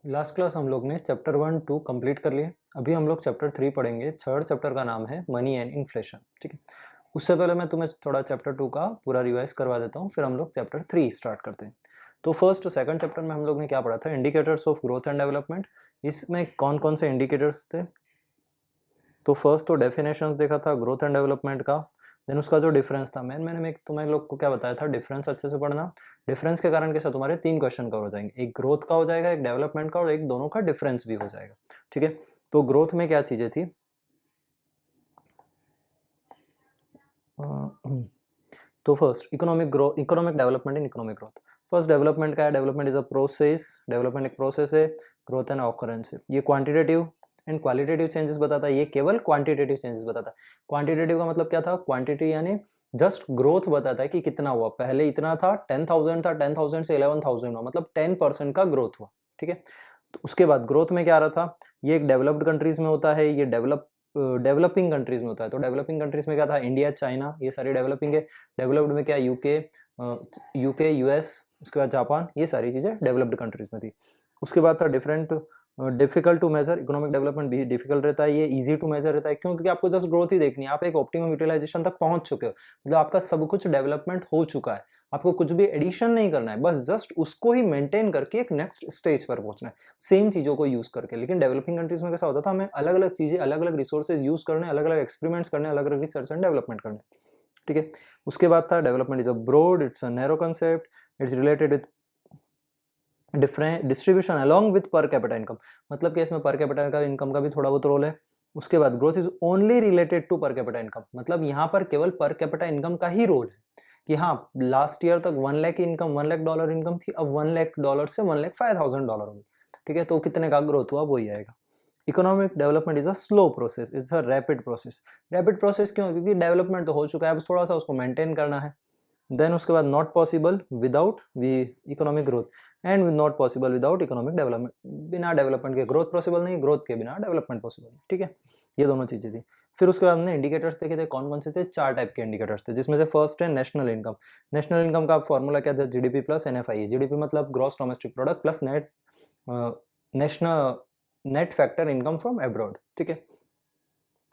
Last class हम लोग ने चैप्टर 1-2 कंप्लीट कर लिए। अभी हम लोग चैप्टर 3 पढ़ेंगे। थर्ड चैप्टर का नाम है मनी एंड इन्फ्लेशन। ठीक है, उससे पहले मैं तुम्हें थोड़ा चैप्टर 2 का पूरा रिवाइज करवा देता हूँ, फिर हम लोग चैप्टर 3 स्टार्ट करते हैं। तो फर्स्ट सेकंड चैप्टर में हम लोग ने क्या पढ़ा था? Indicators of growth and development. इसमें कौन कौन से इंडिकेटर्स थे? तो फर्स्ट तो डेफिनेशंस देखा था ग्रोथ एंड डेवलपमेंट का। देन उसका जो डिफरेंस था, मैं तुम्हें लोग को क्या बताया था? डिफरेंस अच्छे से पढ़ना। डिफरेंस के कारण कैसा तुम्हारे 3 क्वेश्चन कवर हो जाएंगे, एक ग्रोथ का हो जाएगा, एक डेवलपमेंट का और एक दोनों का डिफरेंस भी हो जाएगा। ठीक है, तो ग्रोथ में क्या चीजें थी? तो first economic growth, economic development in economic growth. First development का है, development is a process. Development एक प्रोसेस है, ग्रोथ एंड ऑकरेंस है। ये क्वांटिटेटिव एंड क्वालिटेटिव चेंजेस बताता है, ये केवल क्वांटिटेटिव चेंजेस बताता है। क्वांटिटेटिव का मतलब क्या था? क्वांटिटी यानी जस्ट ग्रोथ बताता है कि कितना हुआ। पहले इतना था, 10,000 था, 10,000 से 11,000 हुआ, मतलब 10% का ग्रोथ हुआ। ठीक है, तो उसके बाद ग्रोथ में क्या आ रहा था? ये एक डेवलप्ड कंट्रीज में होता है, ये डेवलपिंग कंट्रीज में होता है। तो डेवलपिंग कंट्रीज में क्या था? इंडिया, चाइना, ये सारी डेवलपिंग है। डेवलप्ड में क्या? यूके, यूएस, उसके बाद जापान, ये सारी चीजें डेवलप्ड कंट्रीज में थी। उसके बाद था different, difficult to measure. Economic development भी डिफिकल्ट रहता है, ये इजी टू मेजर रहता है। क्यों? क्योंकि आपको जस्ट ग्रोथ ही देखनी है, आप एक ऑप्टिमम यूटिलाइजेशन तक पहुंच चुके हो, मतलब आपका सब कुछ डेवलपमेंट हो चुका है, आपको कुछ भी एडिशन नहीं करना है, बस जस्ट उसको ही मेंटेन करके एक नेक्स्ट स्टेज पर पहुंचना है, सेम चीजों को यूज करके। लेकिन डेवलपिंग कंट्रीज में कैसा होता था? हमें अलग अलग चीजें, अलग अलग रिसोर्सेज यूज करने, अलग अलग एक्सपेरिमेंट्स करने, अलग अलग रिसर्च एंड डेवलपमेंट करने। ठीक है, उसके बाद था development is a broad, it's a narrow concept, it's related with different distribution along with per capita income. मतलब कि इसमें पर कैपिटा का इनकम का भी थोड़ा बहुत रोल है। उसके बाद growth is only related to per capita income, मतलब यहाँ पर केवल पर कैपिटा इनकम का ही रोल है कि हाँ, लास्ट ईयर तक 1 लाख इनकम, $1 लाख इनकम थी, अब $1 लाख से $1,05,000 होगी। ठीक है, तो कितने का ग्रोथ हुआ वही आएगा। Economic development is a slow process, it's a rapid process. Rapid process क्यों? क्योंकि डेवलपमेंट तो हो चुका है, अब थोड़ा सा उसको मेंटेन करना है। देन उसके बाद not possible without economic growth, and not possible without economic development. बिना डेवलपमेंट के ग्रोथ पॉसिबल नहीं, ग्रोथ के बिना डेवलपमेंट पॉसिबल नहीं। ठीक है, ये दोनों चीजें थी। फिर उसके बाद हमने इंडिकेटर्स देखे थे, कौन कौन से थे? 4 टाइप के इंडिकेटर्स थे, जिसमें से फर्स्ट है नेशनल इनकम। नेशनल इनकम का फॉर्मूला क्या था? GDP plus NFI. जीडीपी मतलब gross domestic product plus national net factor income from abroad. ठीक है,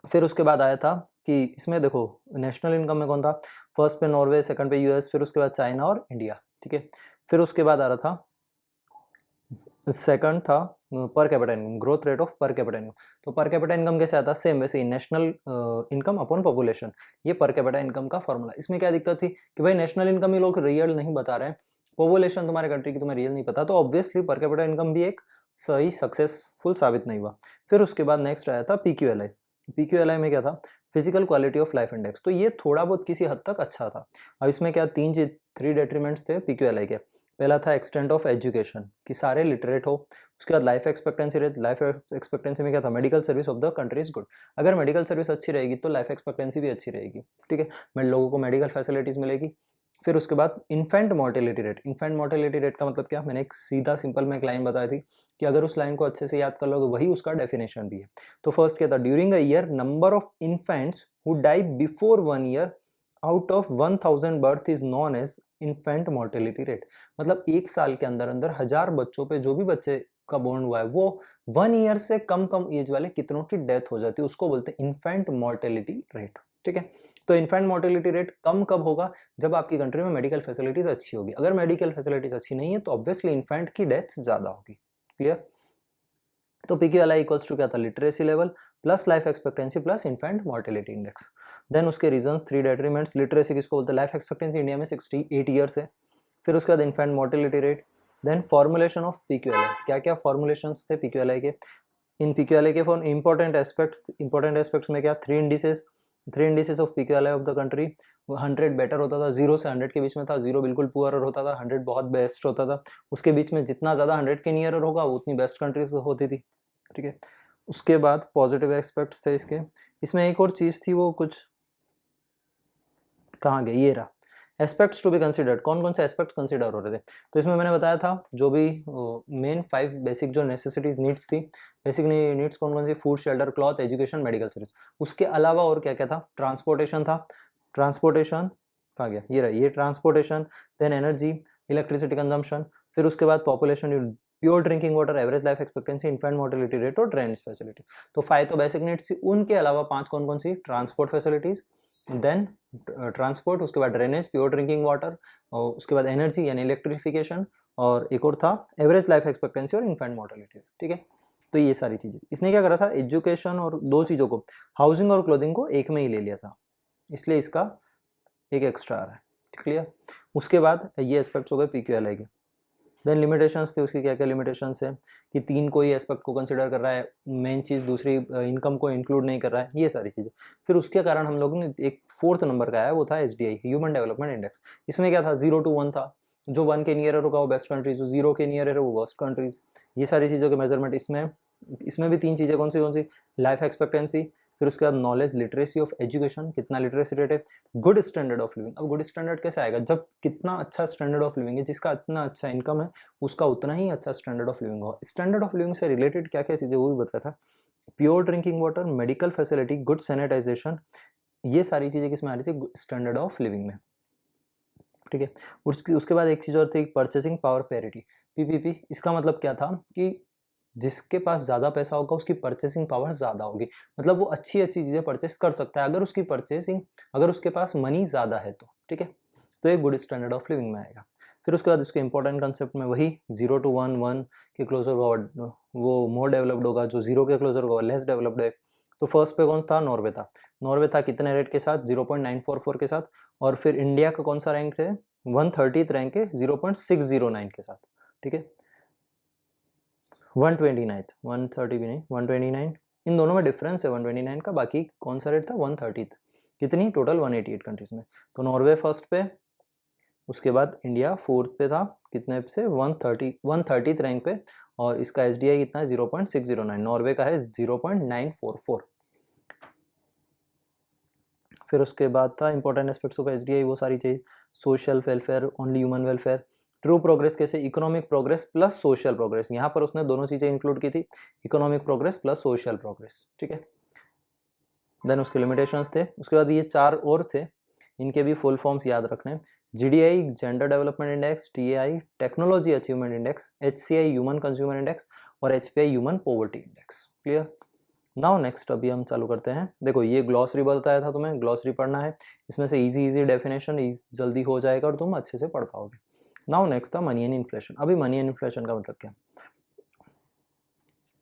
फिर उसके बाद आया था कि इसमें देखो नेशनल इनकम में कौन था? फर्स्ट पे नॉर्वे, सेकंड पे यूएस, फिर उसके बाद चाइना और इंडिया। ठीक है, फिर उसके बाद आ रहा था, सेकंड था पर capita income, growth rate of पर कैपिटा इनकम। तो पर कैपिटा इनकम कैसे आता है? सेम वैसे ही, नेशनल इनकम अपॉन पॉपुलेशन, ये पर कैपिटा इनकम का फॉर्मूला। इसमें क्या दिक्कत थी कि भाई नेशनल इनकम ही लोग रियल नहीं बता रहे हैं, पॉपुलेशन तुम्हारे कंट्री की तुम्हें रियल नहीं पता, तो ऑब्वियसली पर कैपिटा इनकम भी एक सही सक्सेसफुल साबित नहीं हुआ। फिर उसके बाद नेक्स्ट आया था पीक्यूएलआई। पीक्यूएलआई में क्या था? Physical quality of life index. तो ये थोड़ा बहुत किसी हद तक अच्छा था। अब इसमें क्या, 3 डेट्रीमेंट्स थे पीक्यूएलआई के। पहला था एक्सटेंट ऑफ एजुकेशन, कि सारे लिटरेट हो। उसके बाद life expectancy rate. Life expectancy में क्या था? Medical service of the country is good. अगर मेडिकल सर्विस अच्छी रहेगी तो लाइफ एक्सपेक्टेंसी भी अच्छी रहेगी। ठीक है, लोगों को मेडिकल फैसिलिटीज मिलेगी। फिर उसके बाद infant mortality rate. Infant mortality rate का मतलब क्या? मैंने एक सीधा सिंपल में एक लाइन बताई थी कि अगर उस लाइन को अच्छे से याद कर लो तो वही उसका डेफिनेशन भी है। तो फर्स्ट क्या था? During a year number of infants who die before 1 year out of 1,000 birth is known as infant mortality rate. मतलब एक साल के अंदर अंदर 1000 बच्चों पे जो भी बच्चे का बोर्न हुआ है, वो 1 ईयर से कम कम एज वाले कितनों की डेथ हो जाती है, उसको बोलते हैं इन्फेंट मोर्टेलिटी रेट। ठीक है, तो इन्फेंट मोर्टेलिटी रेट कम कब होगा? जब आपकी कंट्री में मेडिकल फैसिलिटीज अच्छी होगी। अगर मेडिकल फैसिलिटीज अच्छी नहीं है तो ऑब्वियसली इन्फेंट की डेथ ज्यादा होगी। क्लियर? तो पीक्यूएलआई इक्वल्स टू क्या था? Literacy level plus life expectancy plus infant mortality index. Then उसके रीजंस, 3 डेट्रीमेंट्स। लिटरेसी किसको बोलते हैं? लाइफ एक्सपेक्टेंसी इंडिया में 68 ईयर्स है। फिर उसके बाद infant mortality rate. Then formulation of PQLI. क्या क्या फॉर्मुलेशंस थे पीक्यूएलआई के? इन पीक्यूएलआई के फॉर इंपॉर्टेंट एस्पेक्ट्स में क्या? 3 indices of PQLI of the country. 100 better होता था, 0 से 100 के बीच में था, 0 बिल्कुल पुअर होता था, 100 बहुत बेस्ट होता था। उसके बीच में जितना ज्यादा 100 के नियर होगा उतनी बेस्ट कंट्रीज होती थी। ठीक है, उसके बाद पॉजिटिव एस्पेक्ट्स थे इसके। इसमें एक और चीज थी, वो कुछ कहाँ गए? ये रहा, एस्पेक्ट्स टू बी कंसिडर्ड। कौन कौन से एस्पेक्ट्स कंसिडर हो रहे थे? तो इसमें मैंने बताया था जो भी मेन 5 बेसिक जो नेसेसिटीज नीड्स थी। बेसिक नीड्स कौन कौन सी? Food, shelter, cloth, education, medical service. उसके अलावा और क्या क्या था? ट्रांसपोर्टेशन था। ट्रांसपोर्टेशन कहाँ गया? ये रहा, ये transportation. Then energy, electricity consumption. फिर उसके बाद population pure drinking water, average life expectancy, infant mortality rate और ड्रेनेज फैसिलिटी। तो 5 तो बेसिक नीड्स, उनके अलावा 5 कौन कौन सी? ट्रांसपोर्ट फैसिलिटीज, देन ट्रांसपोर्ट, उसके बाद ड्रेनेज, प्योर ड्रिंकिंग वाटर, और उसके बाद एनर्जी यानी इलेक्ट्रिफिकेशन, और एक और था एवरेज लाइफ एक्सपेक्टेंसी और इन्फेंट मोर्टेलिटी। ठीक है, तो ये सारी चीजें इसने क्या करा था, एजुकेशन और दो चीजों को, हाउसिंग और क्लोथिंग को एक में ही ले लिया था, इसलिए इसका एक एक्स्ट्रा आ रहा है। क्लियर? उसके बाद ये एस्पेक्ट्स हो गए PQLI के। देन लिमिटेशंस थे, उसकी क्या क्या लिमिटेशंस है कि 3 को ही एस्पेक्ट को कंसिडर कर रहा है, मेन चीज़ दूसरी इनकम को इंक्लूड नहीं कर रहा है, ये सारी चीज़ें। फिर उसके कारण हम लोगों ने एक 4th नंबर का आया, वो था HDI, ह्यूमन डेवलपमेंट इंडेक्स। इसमें क्या था, 0 to 1 था, जो 1 के नियर होगा वो बेस्ट कंट्रीज, जो 0 के नियर है वो वर्स्ट कंट्रीज, ये सारी चीज़ों के मेजरमेंट। इसमें भी 3 चीज़ें कौन सी? लाइफ एक्सपेक्टेंसी, फिर उसके बाद नॉलेज, लिटरेसी ऑफ एजुकेशन, कितना लिटरेसी रेट है, गुड स्टैंडर्ड ऑफ लिविंग। अब गुड स्टैंडर्ड कैसे आएगा, जब कितना अच्छा स्टैंडर्ड ऑफ लिविंग है, जिसका इतना अच्छा इनकम है उसका उतना ही अच्छा स्टैंडर्ड ऑफ लिविंग हो। स्टैंडर्ड ऑफ लिविंग से रिलेटेड क्या क्या चीज़ें वो भी बताया था, pure drinking water, medical facility, good sanitization, ये सारी चीज़ें किसमें आ रही थी, स्टैंडर्ड ऑफ लिविंग में। ठीक है, उसके बाद एक चीज़ और थी, परचेसिंग पावर पैरिटी, PPP। इसका मतलब क्या था कि जिसके पास ज़्यादा पैसा होगा उसकी परचेसिंग पावर ज़्यादा होगी, मतलब वो अच्छी अच्छी चीज़ें परचेस कर सकता है अगर उसके पास मनी ज़्यादा है तो। ठीक है, तो एक गुड स्टैंडर्ड ऑफ लिविंग में आएगा। फिर उसके बाद इसके इंपॉर्टेंट कंसेप्ट में वही 0 to 1, 1 के क्लोजर होगा वो मोर डेवलप्ड होगा, जो 0 के क्लोजर होगा लेस डेवलप्ड है। तो फर्स्ट पे कौन था, नॉर्वे था कितने रेट के साथ, 0.944 के साथ। और फिर इंडिया का कौन सा रैंक है, 130th रैंक है 0.609 के साथ। ठीक है, 129, 130 भी नहीं, 129, इन दोनों में डिफरेंस है 129 का, बाकी कौन सा रेट था, 130। कितनी टोटल, 188 कंट्रीज में। तो नॉर्वे फर्स्ट पे, उसके बाद इंडिया 4th पे था, कितने से, 130th रैंक पे, और इसका HDI कितना है, 0.609, नॉर्वे का है 0.944। फिर उसके बाद था इंपॉर्टेंट एस्पेक्ट्स ऑफ HDI, वो सारी चीज़, social welfare, only human welfare, true progress कैसे, economic progress plus social progress, यहाँ पर उसने दोनों चीज़ें इंक्लूड की थी, economic progress plus social progress. ठीक है, देन उसके लिमिटेशंस थे। उसके बाद ये 4 और थे, इनके भी फुल फॉर्म्स याद रखने, GDI gender development index, TAI technology achievement index, HCI human consumer index, और HPI human poverty index. Clear? Now next अभी हम चालू करते हैं। देखो ये ग्लॉसरी बताया था तुम्हें, ग्लॉसरी पढ़ना है, इसमें से इजी डेफिनेशन जल्दी हो जाएगा और तुम अच्छे से पढ़ पाओगे। नाउ नेक्स्ट था मनी एंड इन्फ्लेशन। अभी मनी एंड इन्फ्लेशन का मतलब क्या,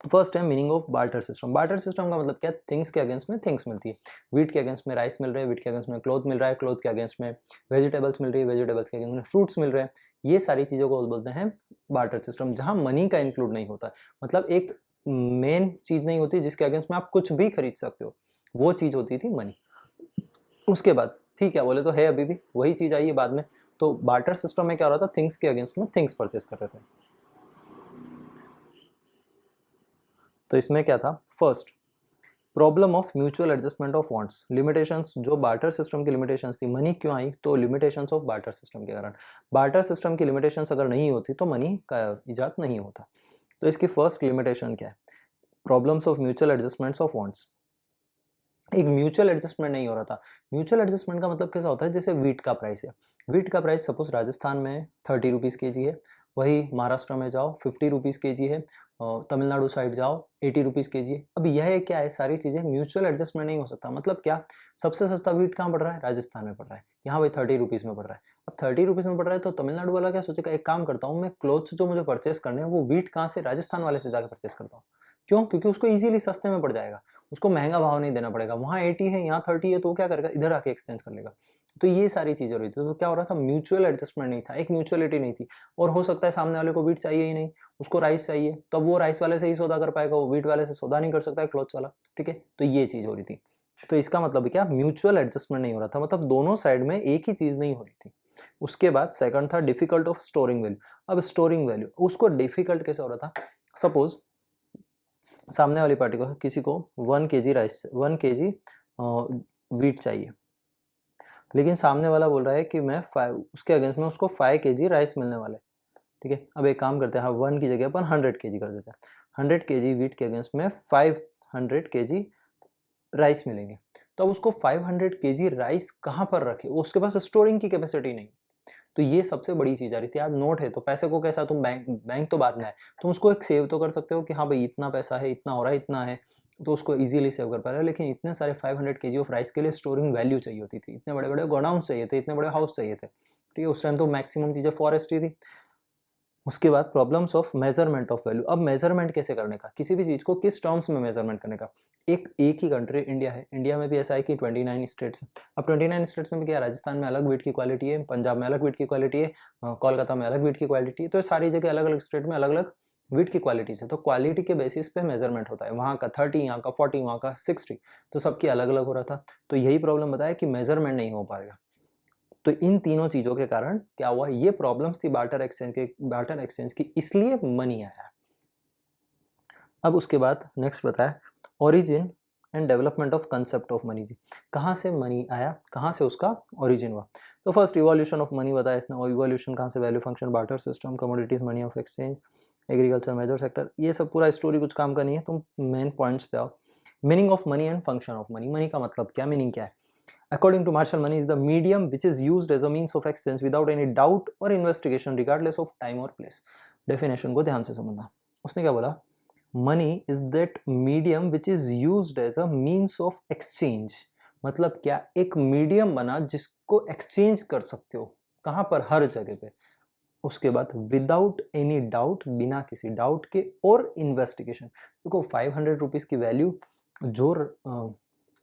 फर्स्ट है meaning of barter system. Barter system का मतलब क्या, थिंग्स के अगेंस्ट में थिंग्स मिलती है, वीट के अगेंस्ट में राइस मिल रहे हैं, वीट के अगेंस्ट में क्लोथ मिल रहा है, क्लोथ के अगेंस्ट में वेजिटेबल्स मिल रही है, वेजिटेबल्स के अगेंस्ट में फ्रूट्स मिल रहे हैं, ये सारी चीज़ों को बोलते हैं बार्टर सिस्टम, जहाँ मनी का इंक्लूड नहीं होता, मतलब एक मेन चीज़ नहीं होती जिसके अगेंस्ट में आप कुछ भी खरीद सकते हो, वो चीज़ होती थी मनी। उसके बाद ठीक है बोले तो है, अभी भी वही चीज़ आई है बाद में। तो बार्टर सिस्टम में क्या हो रहा था, थिंग्स के अगेंस्ट में थिंग्स परचेस कर रहे थे। तो इसमें क्या था, first problem of mutual adjustment of wants, limitations, जो बार्टर सिस्टम की लिमिटेशंस थी, मनी क्यों आई, तो लिमिटेशंस ऑफ बार्टर सिस्टम के कारण। बार्टर सिस्टम की लिमिटेशंस अगर नहीं होती तो मनी का इजाद नहीं होता। तो इसकी फर्स्ट लिमिटेशन क्या है, problems of mutual adjustments of wants, एक म्यूचुअल एडजस्टमेंट नहीं हो रहा था। म्यूचुअल एडजस्टमेंट का मतलब कैसा होता है, जैसे वीट का प्राइस है, वीट का प्राइस सपोज राजस्थान में 30 रुपीज़ kg है, वही महाराष्ट्र में जाओ 50 रुपीज़ kg है, और तमिलनाडु साइड जाओ 80 रुपीज़ kg है। अब यह क्या है, सारी चीज़ें म्यूचुअल एडजस्टमेंट नहीं हो सकता। मतलब क्या, सबसे सस्ता वीट कहाँ पड़ रहा है, राजस्थान में पड़ रहा है, यहाँ भाई 30 रुपीज़ में पड़ रहा है। अब 30 रुपीज़ में पड़ रहा है तो तमिलनाडु वाला क्या सोचेगा, एक काम करता हूँ मैं, क्लोथ्स जो मुझे परचेस करने हैं वो वीट कहाँ से, राजस्थान वाले से जाकर परचेस करता हूँ। क्यों, क्योंकि उसको इजीली सस्ते में पड़ जाएगा, उसको महंगा भाव नहीं देना पड़ेगा, वहाँ 80 है यहाँ 30 है, तो क्या करेगा, इधर आके एक्सचेंज कर लेगा। तो ये सारी चीज़ें हो रही थी। तो क्या हो रहा था, म्यूचुअल एडजस्टमेंट नहीं था, एक म्यूचुअलिटी नहीं थी। और हो सकता है सामने वाले को वीट चाहिए ही नहीं, उसको राइस चाहिए, तो अब वो राइस वाले से ही सौदा कर पाएगा, वो वीट वाले से सौदा नहीं कर सकता है क्लॉथ्स वाला। ठीक है, तो ये चीज़ हो रही थी। तो इसका मतलब क्या, म्यूचुअल एडजस्टमेंट नहीं हो रहा था, मतलब दोनों साइड में एक ही चीज़ नहीं हो रही थी। उसके बाद सेकंड था डिफिकल्ट ऑफ स्टोरिंग वैल्यू। अब स्टोरिंग वैल्यू उसको डिफिकल्ट कैसे हो रहा था, सपोज सामने वाली पार्टी को, किसी को 1 kg राइस, 1 kg वीट चाहिए, लेकिन सामने वाला बोल रहा है कि मैं 5, उसके अगेंस्ट में उसको 5 kg राइस मिलने वाले। ठीक है, अब एक काम करते हैं, हाँ 1 की जगह अपन 100 kg कर देते हैं, 100 kg वीट के अगेंस्ट में 500 kg राइस मिलेंगे। तो अब उसको 500 kg राइस कहाँ पर रखे, उसके पास स्टोरिंग की कैपेसिटी नहीं, तो ये सबसे बड़ी चीज़ आ रही थी। आज नोट है तो पैसे को कैसा तुम बैंक तो बाद में है, तुम उसको एक सेव तो कर सकते हो कि हाँ भाई इतना पैसा है, इतना हो रहा है, इतना है, तो उसको इजीली सेव कर पा रहे हो। लेकिन इतने सारे 500 केजी ऑफ राइस के लिए स्टोरिंग वैल्यू चाहिए होती थी, इतने बड़े बड़े गोडाउन चाहिए थे, इतने बड़े हाउस चाहिए थे, ठीक है। उस टाइम तो मैक्सिमम चीज़ें फॉरेस्ट ही थी। उसके बाद problems of measurement of value. अब मेजरमेंट कैसे करने का, किसी भी चीज़ को किस टर्म्स में मेजरमेंट करने का। एक ही कंट्री इंडिया है, इंडिया में भी ऐसा है कि 29 स्टेट्स हैं। अब 29 स्टेट्स में भी क्या, राजस्थान में अलग वीट की क्वालिटी है, पंजाब में अलग वीट की क्वालिटी है, कोलकाता में अलग वीट की क्वालिटी है, तो सारी जगह अलग अलग स्टेट में अलग अलग वीट की क्वालिटीज है। तो क्वालिटी के बेसिस पे मेजरमेंट होता है, वहाँ का 30, यहाँ का 40, वहाँ का 60, तो सबकी अलग अलग हो रहा था। तो यही प्रॉब्लम बताया कि मेजरमेंट नहीं हो पाएगा। तो इन तीनों चीज़ों के कारण क्या हुआ, ये प्रॉब्लम्स थी बार्टर एक्सचेंज की, इसलिए मनी आया। अब उसके बाद नेक्स्ट बताया origin and development of concept of money. जी, कहाँ से मनी आया, कहाँ से उसका ओरिजिन हुआ। तो फर्स्ट इवोल्यूशन ऑफ मनी बताया इसने, और इवोल्यूशन कहाँ से, value function, barter system, commodities, money of exchange, agriculture, major sector, ये सब पूरा स्टोरी कुछ काम का नहीं है, तुम मेन पॉइंट्स पे आओ। Meaning of money and function of money, money का मतलब क्या, मीनिंग क्या है। According to Marshall, money is the medium which is used as a means of exchange without any doubt or investigation, regardless of time or place. Definition को ध्यान से समझना। उसने क्या बोला, money is that medium which is used as a means of exchange। मतलब क्या, एक मीडियम बना जिसको एक्सचेंज कर सकते हो, कहाँ पर, हर जगह पे। उसके बाद विदाउट एनी डाउट, बिना किसी डाउट के, और इन्वेस्टिगेशन। देखो 500 रुपीज़ की वैल्यू जो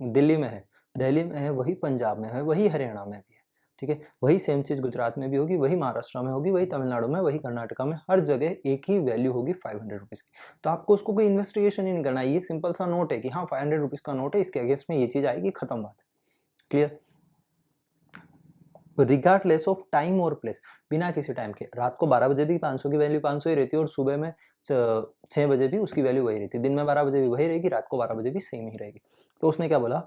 दिल्ली में है, दिल्ली में है, वही पंजाब में है, वही हरियाणा में भी है, ठीक है। वही सेम चीज़ गुजरात में भी होगी, वही महाराष्ट्र में होगी, वही तमिलनाडु में, वही कर्नाटका में, हर जगह एक ही वैल्यू होगी 500 रुपीज़ की। तो आपको उसको कोई इन्वेस्टिगेशन ही नहीं करना है, ये सिंपल सा नोट है कि हाँ 500 रुपीज़ का नोट है, इसके अगेंस्ट में ये चीज़ आएगी, खत्म बात, क्लियर। रिगार्डलेस ऑफ टाइम और प्लेस, बिना किसी टाइम के। रात को 12 बजे भी 500 की वैल्यू 500 ही रहती है, और सुबह में 6 बजे भी उसकी वैल्यू वही रहती है, दिन में 12 बजे भी वही रहेगी, रात को 12 बजे भी सेम ही रहेगी। तो उसने क्या बोला,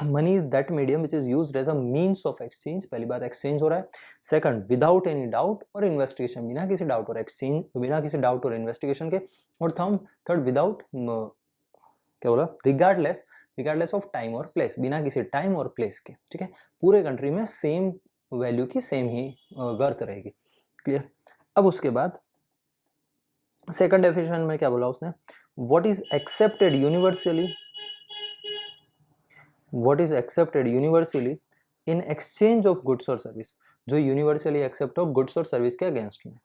money is that medium which is used as a means of exchange. पहली बात, एक्सचेंज हो रहा है। सेकंड, विदाउट एनी डाउट और इन्वेस्टिगेशन, बिना किसी डाउट और एक्सचेंज, बिना किसी डाउट और इन्वेस्टिगेशन के। और थर्ड विदाउट, क्या बोला, रिगार्डलेस ऑफ टाइम और प्लेस, बिना किसी टाइम और प्लेस के, ठीक है। पूरे कंट्री में सेम वैल्यू की सेम ही वर्थ रहेगी, क्लियर। अब उसके बाद सेकंड डेफिनेशन में क्या बोला उसने, what is accepted universally, what is accepted universally in exchange of goods or service, जो यूनिवर्सली एक्सेप्ट हो गुड्स और सर्विस के अगेंस्ट में,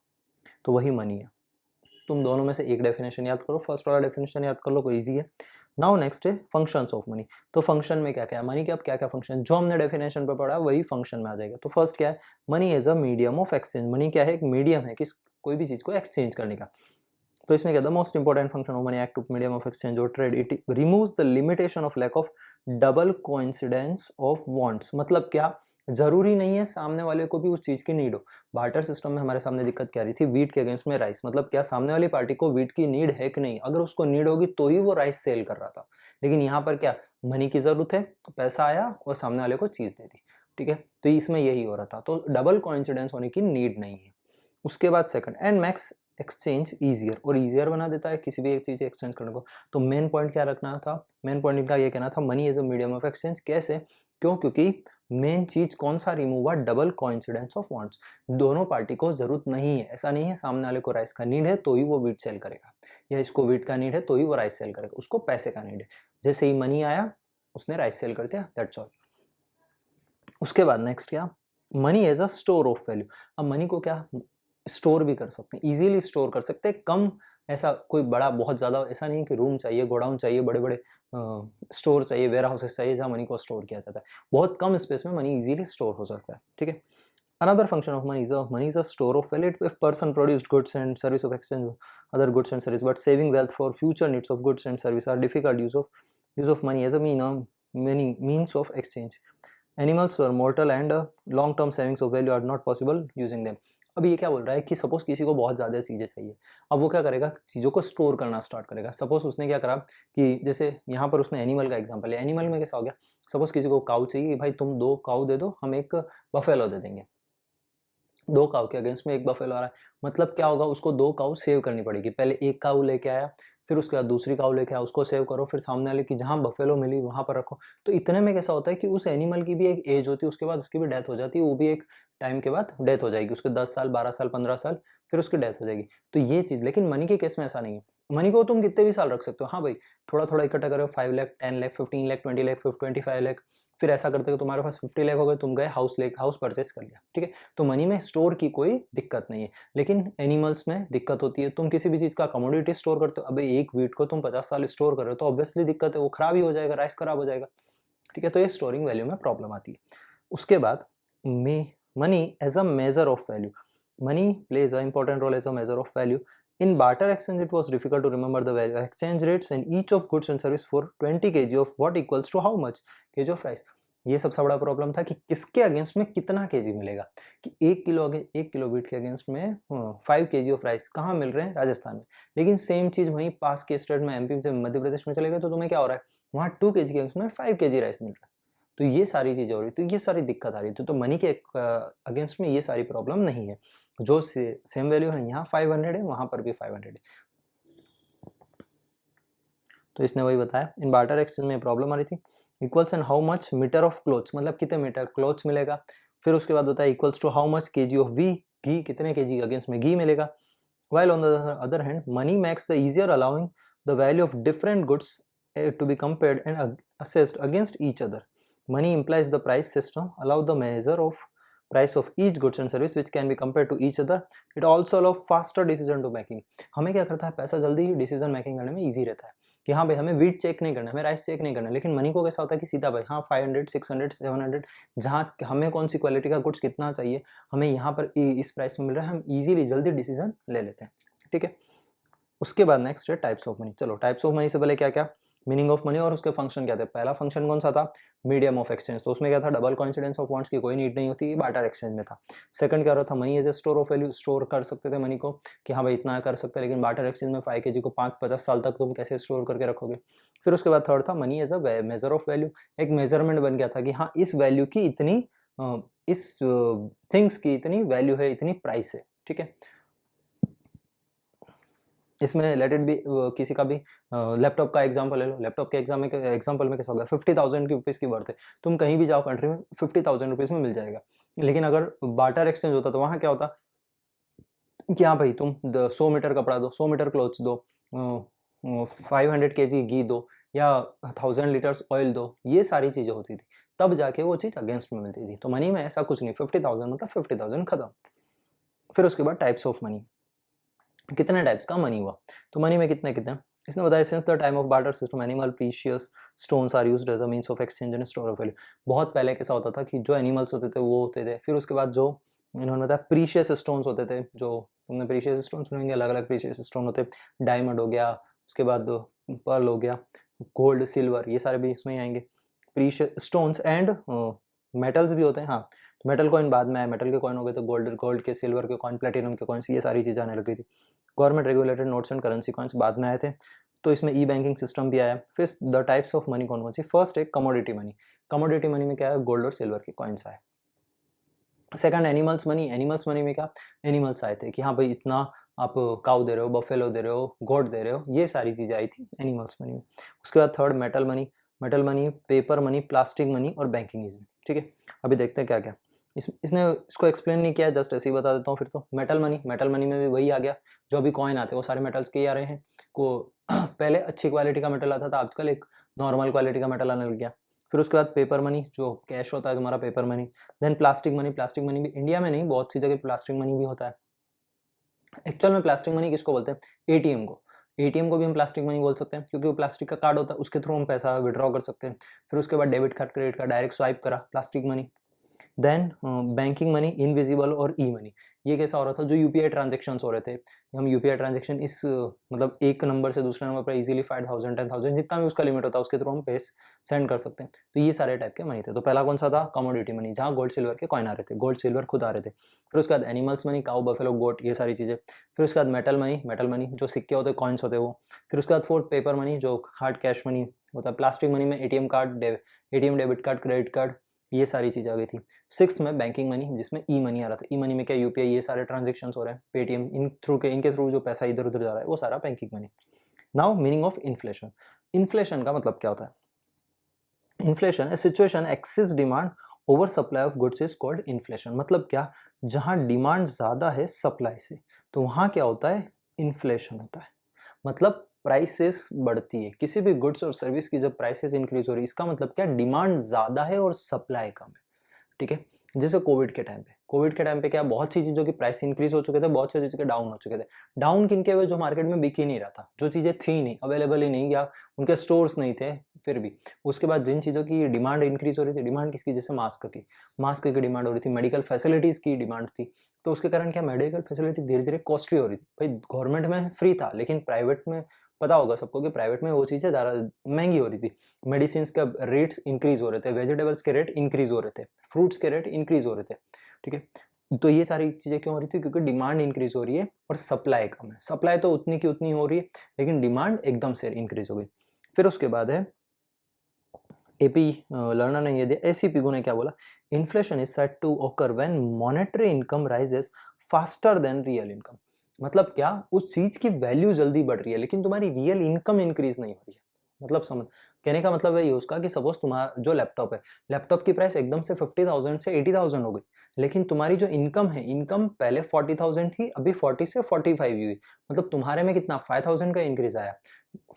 तो वही मनी है। तुम दोनों में से एक डेफिनेशन याद करो, फर्स्ट वाला डेफिनेशन याद कर लो, कोई इजी है। नाउ नेक्स्ट है फंक्शंस ऑफ मनी। तो फंक्शन में क्या क्या है, मनी के अब क्या क्या फंक्शन, जो हमने डेफिनेशन पे पढ़ा वही फंक्शन में आ जाएगा। तो फर्स्ट क्या है, money as a medium of exchange. Money क्या है, एक मीडियम है किस, कोई भी चीज को एक्सचेंज करने का। तो इसमें क्या, the most important function of money act of medium of exchange और trade, it removes the limitation of lack of double coincidence of wants. मतलब क्या, जरूरी नहीं है सामने वाले को भी उस चीज की नीड हो। बार्टर सिस्टम में हमारे सामने दिक्कत क्या रही थी, वीट के अगेंस्ट में राइस। मतलब क्या, सामने वाली पार्टी को वीट की नीड है कि नहीं, अगर उसको नीड होगी तो ही वो राइस सेल कर रहा था। लेकिन यहाँ पर क्या, मनी की जरूरत है, पैसा आया और सामने वाले को चीज दे दी, ठीक है। तो इसमें यही हो रहा था, तो डबल कोइंसिडेंस होने की नीड नहीं है। उसके बाद second, and max exchange easier, और ईजियर बना देता है किसी भी एक चीज एक्सचेंज करने को। तो मेन पॉइंट क्या रखना था, मेन पॉइंट इनका ये कहना था, money is a medium of exchange. कैसे, क्यों, क्योंकि मेन चीज कौन सा रिमूव हुआ, डबल कोइंसिडेंस ऑफ वांट्स। दोनों पार्टी को जरूरत नहीं है, ऐसा नहीं है सामने वाले को राइस का नीड है तो ही वो वीट सेल करेगा, या इसको वीट का नीड है तो ही वो राइस सेल करेगा, उसको पैसे का नीड है। जैसे ही मनी आया उसने राइस सेल कर दिया, दैट्स ऑल। उसके बाद नेक्स्ट क्या, money as a store of value. अब मनी को क्या, स्टोर भी कर सकते हैं, इजीली स्टोर कर सकते हैं, कम, ऐसा कोई बड़ा बहुत ज़्यादा ऐसा नहीं कि रूम चाहिए, गोडाउन चाहिए, बड़े बड़े स्टोर चाहिए, वेयर हाउसेस चाहिए जहाँ मनी को स्टोर किया जाता है। बहुत कम स्पेस में मनी इजीली स्टोर हो सकता है, ठीक है। Another function of money is a store of value. If person produced goods and service of exchange other goods and service, but saving wealth for future needs of goods and service are difficult use of money as a means of exchange. Animals और mortal and long term savings of value are not possible using them. अब ये क्या बोल रहा है कि suppose किसी को बहुत ज़्यादा चीज़ें चाहिए, अब वो क्या करेगा, चीज़ों को स्टोर करना स्टार्ट करेगा। सपोज उसने क्या करा कि जैसे यहाँ पर उसने एनिमल का एग्जांपल है, एनिमल में कैसा हो गया, सपोज किसी को काऊ चाहिए कि भाई तुम 2 काऊ दे दो, हम एक बफेलो दे देंगे। 2 काऊ के अगेंस्ट में एक बफेलो आ रहा है, मतलब क्या होगा, उसको 2 काऊ सेव करनी पड़ेगी। पहले एक काऊ लेके आया, फिर उसके बाद दूसरी काऊ लेके आओ, उसको सेव करो, फिर सामने वाले की जहाँ बफेलो मिली वहाँ पर रखो। तो इतने में कैसा होता है कि उस एनिमल की भी एक एज होती है, उसके बाद उसकी भी डेथ हो जाती है, वो भी एक टाइम के बाद डेथ हो जाएगी, उसके 10 साल, 12 साल, 15 साल, फिर उसकी डेथ हो जाएगी। तो ये चीज़, लेकिन मनी के केस में ऐसा नहीं है। मनी को तुम कितने भी साल रख सकते हो। हाँ भाई, थोड़ा-थोड़ा इकट्ठा करो, 5 लाख, 10 लाख, 15 लाख, 20 लाख, 25 लाख, फिर ऐसा करते हो तुम्हारे पास 50 लाख हो गए, तुम गए हाउस परचेज़ कर लिया, ठीक है? तो मनी में स्टोर की कोई दिक्कत नहीं है, लेकिन एनिमल्स में दिक्कत होती है। तुम किसी भी चीज़ का कमोडिटी स्टोर करते हो, अबे एक व्हीट को तुम 50 साल स्टोर कर रहे हो, तो ऑब्वियसली दिक्कत है, वो खराब ही हो जाएगा, राइस खराब हो जाएगा, ठीक है? तो ये स्टोरिंग वैल्यू में प्रॉब्लम आती है। उसके बाद money as a measure of value, money plays an important role as a measure of value. In barter exchange, it was difficult to remember the value exchange rates and each of goods and service for 20 kg of what equals to how much kg of rice. ये सबसे बड़ा problem था कि किसके against में कितना KG मिलेगा, कि 1 किलो व्हीट के अगेंस्ट में 5 केजी ऑफ राइस कहाँ मिल रहे हैं, राजस्थान में। लेकिन सेम चीज वहीं पास के स्टेट में, एमपी में, मध्य प्रदेश में चले गए तो तुम्हें क्या हो रहा है, वहाँ 2 केजी के अगेंस्ट में 5 केजी राइस मिल रहा है। तो ये सारी चीजें हो रही, तो ये सारी दिक्कत आ रही थी। तो मनी के अगेंस्ट में ये सारी प्रॉब्लम नहीं है। जो सेम वैल्यू है, यहाँ 500 है, वहां पर भी 500 है। तो इसने वही बताया, इन बार्टर एक्सचेंज में प्रॉब्लम आ रही थी। Equals and how much meter of clothes, मतलब कितने मीटर क्लोथ्स मिलेगा। फिर उसके बाद होता है equals to how much KG of ghee, कितने केजी अगेंस्ट में घी मिलेगा। While on the other hand, money makes the easier allowing the value of different goods to be compared and assessed against each other. Money implies the price system allow the measure of price of each goods and service which can be compared to each other. It also allow faster decision to making. हमें क्या करता है, पैसा जल्दी ही decision making करने में easy रहता है कि हाँ भाई हमें वीट चेक नहीं करना, हमें राइस चेक नहीं करना। लेकिन मनी को कैसा होता है कि सीधा भाई हाँ 500, 600, 700, जहाँ हमें कौन सी क्वालिटी का गुड्स कितना चाहिए, हमें यहाँ पर इस प्राइस में मिल रहा है, हम इजीली जल्दी डिसीजन ले लेते हैं, ठीक है। उसके बाद नेक्स्ट है टाइप्स ऑफ मनी। चलो टाइप्स ऑफ मनी से पहले क्या क्या, मीनिंग ऑफ मनी और उसके फंक्शन क्या थे। पहला फंक्शन कौन सा था, मीडियम ऑफ एक्सचेंज। तो उसमें क्या था, डबल कोइंसिडेंस ऑफ फंड्स की कोई नीड नहीं होती, बार्टर एक्सचेंज में था। सेकंड क्या रहा था, money as a store of value, store कर सकते थे मनी को कि हाँ भाई इतना कर सकते हैं, लेकिन बार्टर एक्सचेंज में 5 केजी को 5-50 साल तक तुम कैसे स्टोर करके रखोगे। फिर उसके बाद थर्ड था money as a measure of value, एक मेजरमेंट बन गया था कि हाँ इस वैल्यू की इतनी इस थिंग्स की इतनी वैल्यू है, इतनी प्राइस है, ठीक है। इसमें लेट इट बी किसी का भी लैपटॉप का एग्जांपल ले लो। लैपटॉप के एग्जांपल में कैसा होगा, 50,000 की रुपीज़ की वर्थ है, तुम कहीं भी जाओ कंट्री में 50,000 रुपीज़ में मिल जाएगा। लेकिन अगर बार्टर एक्सचेंज होता तो वहाँ क्या होता कि हाँ भाई तुम 100 मीटर कपड़ा दो, 100 मीटर क्लोथ्स दो, 500 केजी घी दो या 1000 लीटर्स ऑयल दो, ये सारी चीज़ें होती थी, तब जाके वो चीज़ अगेंस्ट में मिलती थी। तो मनी में ऐसा कुछ नहीं, 50,000 मतलब 50,000 खत्म। फिर उसके बाद टाइप्स ऑफ मनी, कितने टाइप्स का मनी हुआ, तो मनी में कितने कितने इसने बताया। Since the time of barter system animal precious stones are used as a means of exchange and store of value. बहुत पहले कैसा होता था कि जो एनिमल्स होते थे वो होते थे, फिर उसके बाद जो इन्होंने बताया प्रीशियस स्टोन्स होते थे, जो तुमने प्रीशियस स्टोन सुनेंगे, अलग अलग प्रीशियस स्टोन होते, डायमंड हो गया, उसके बाद पर्ल हो गया, गोल्ड, सिल्वर, ये सारे भी इसमें ही आएंगे। प्रीशियस स्टोन्स एंड मेटल्स भी होते हैं, हाँ तो मेटल कॉइन बाद में आए, मेटल के कॉइन हो गए तो गोल्ड के, सिल्वर के कॉइन, प्लेटिनम के कॉइन्स, ये सारी चीज़ें आने लगी थी। Government regulated notes and currency coins बाद में आए थे, तो इसमें ई बैंकिंग सिस्टम भी आया। फिर द टाइप्स ऑफ मनी कौन कौन सी, फर्स्ट एक कमोडिटी मनी। कमोडिटी मनी में क्या है, गोल्ड और सिल्वर के कॉइन्स आए। Second animals money, animals money में क्या, एनिमल्स आए थे कि हाँ भाई इतना आप काऊ दे रहे हो, बफेलो दे रहे हो, गोट दे रहे हो, ये सारी चीज़ें आई थी एनिमल्स मनी में। उसके बाद third metal money, metal money, paper money, plastic money और बैंकिंग, ठीक है। अभी देखते हैं क्या क्या इसने इसको एक्सप्लेन नहीं किया, जस्ट ऐसे ही बता देता हूँ। फिर तो मेटल मनी में भी वही आ गया, जो अभी कॉइन आते हैं वो सारे मेटल्स के ही आ रहे हैं। को पहले अच्छी क्वालिटी का मेटल आता था, आजकल एक नॉर्मल क्वालिटी का मेटल आने लग गया। फिर उसके बाद पेपर मनी, जो कैश होता है तुम्हारा, paper money. Then plastic money भी इंडिया में नहीं, बहुत सी जगह प्लास्टिक मनी भी होता है। एक्चुअल में प्लास्टिक मनी किसको बोलते हैं, एटीएम को। एटीएम को भी हम प्लास्टिक मनी बोल सकते हैं, क्योंकि वो प्लास्टिक का कार्ड होता है, उसके थ्रू हम पैसा विड्रॉ कर सकते हैं। फिर उसके बाद debit card, credit card, direct swipe करा, plastic money. Then banking money, invisible और ई मनी। ये कैसा हो रहा था, जो यूपीआई ट्रांजेक्शन हो रहे थे, हम यूपीआई ट्रांजेक्शन इस मतलब एक नंबर से दूसरे नंबर पर इजीली 5,000 10,000 जितना भी उसका लिमिट होता है उसके थ्रू हम पैसे सेंड कर सकते हैं। तो ये सारे टाइप के मनी थे। तो पहला कौन सा था, कमोडिटी मनी, जहाँ गोल्ड सिल्वर के कॉइन आ रहे थे, गोल्ड सिल्वर खुद आ रहे थे। फिर उसके बाद एनिमल्स मनी, काऊ, बफेलो, गोट, ये सारी चीज़ें। फिर उसके बाद मेटल मनी जो सिक्के होते, कॉइन्स होते वो। फिर उसके बाद फोर्थ पेपर मनी, जो हार्ड कैश मनी होता है। प्लास्टिक मनी में ATM card, ATM, debit card, credit card, ये सारी चीज़ आ गई थी। सिक्स्थ में बैंकिंग मनी, जिसमें ई मनी आ रहा था। ई मनी में क्या, यूपीआई, ये सारे ट्रांजेक्शंस हो रहे हैं, पेटीएम, इनके थ्रू जो पैसा इधर उधर जा रहा है वो सारा banking money. Now meaning of inflation. Inflation का मतलब क्या होता है? Inflation A situation excess demand over supply of goods is called inflation. मतलब क्या? जहां डिमांड ज्यादा है सप्लाई से, तो वहां क्या होता है? इन्फ्लेशन होता है। मतलब प्राइसेस बढ़ती है, किसी भी गुड्स और सर्विस की जब प्राइसेस इंक्रीज हो रही है, इसका मतलब क्या? डिमांड ज्यादा है और सप्लाई कम है। ठीक है, जैसे कोविड के टाइम पे क्या, बहुत सी चीजों की प्राइस इंक्रीज हो चुके थे, बहुत सी चीजों के डाउन हो चुके थे। डाउन किनके हुए? जो मार्केट में बिक ही नहीं रहा था, जो चीजें थी नहीं, अवेलेबल ही नहीं, या उनके स्टोर्स नहीं थे फिर भी। उसके बाद जिन चीजों की डिमांड इंक्रीज हो रही थी, डिमांड किसकी? जैसे मास्क की डिमांड हो रही थी, मेडिकल फैसिलिटीज की डिमांड थी, तो उसके कारण क्या, मेडिकल फैसिलिटी धीरे धीरे कॉस्टली हो रही थी। भाई गवर्नमेंट में फ्री था, लेकिन प्राइवेट में पता होगा सबको कि प्राइवेट में वो चीजें ज़्यादा महंगी हो रही थी। मेडिसिन का रेट्स इंक्रीज हो रहे थे, वेजिटेबल्स के रेट इंक्रीज हो रहे थे, फ्रूट्स के रेट इंक्रीज हो रहे थे। ठीक है, तो ये सारी चीजें क्यों हो रही थी? क्योंकि डिमांड इंक्रीज हो रही है और सप्लाई कम है। सप्लाई तो उतनी की उतनी हो रही है, लेकिन डिमांड एकदम से इंक्रीज हो गई। फिर उसके बाद है एपी लर्नर ने ये दिया, एसीपी ने क्या बोला? इन्फ्लेशन इज सेड टू ओकर when monetary income rises faster than real income. मतलब क्या? उस चीज की वैल्यू जल्दी बढ़ रही है, लेकिन तुम्हारी रियल इनकम इंक्रीज नहीं हो रही है। मतलब समझ, कहने का मतलब है ये उसका कि सपोज तुम्हारा जो लैपटॉप है, लैपटॉप की प्राइस एकदम से 50,000 से 80,000 हो गई, लेकिन तुम्हारी जो इनकम है, इनकम पहले 40,000 थी, अभी 40 से 45 हुई। मतलब तुम्हारे में कितना? 5,000 का इंक्रीज आया।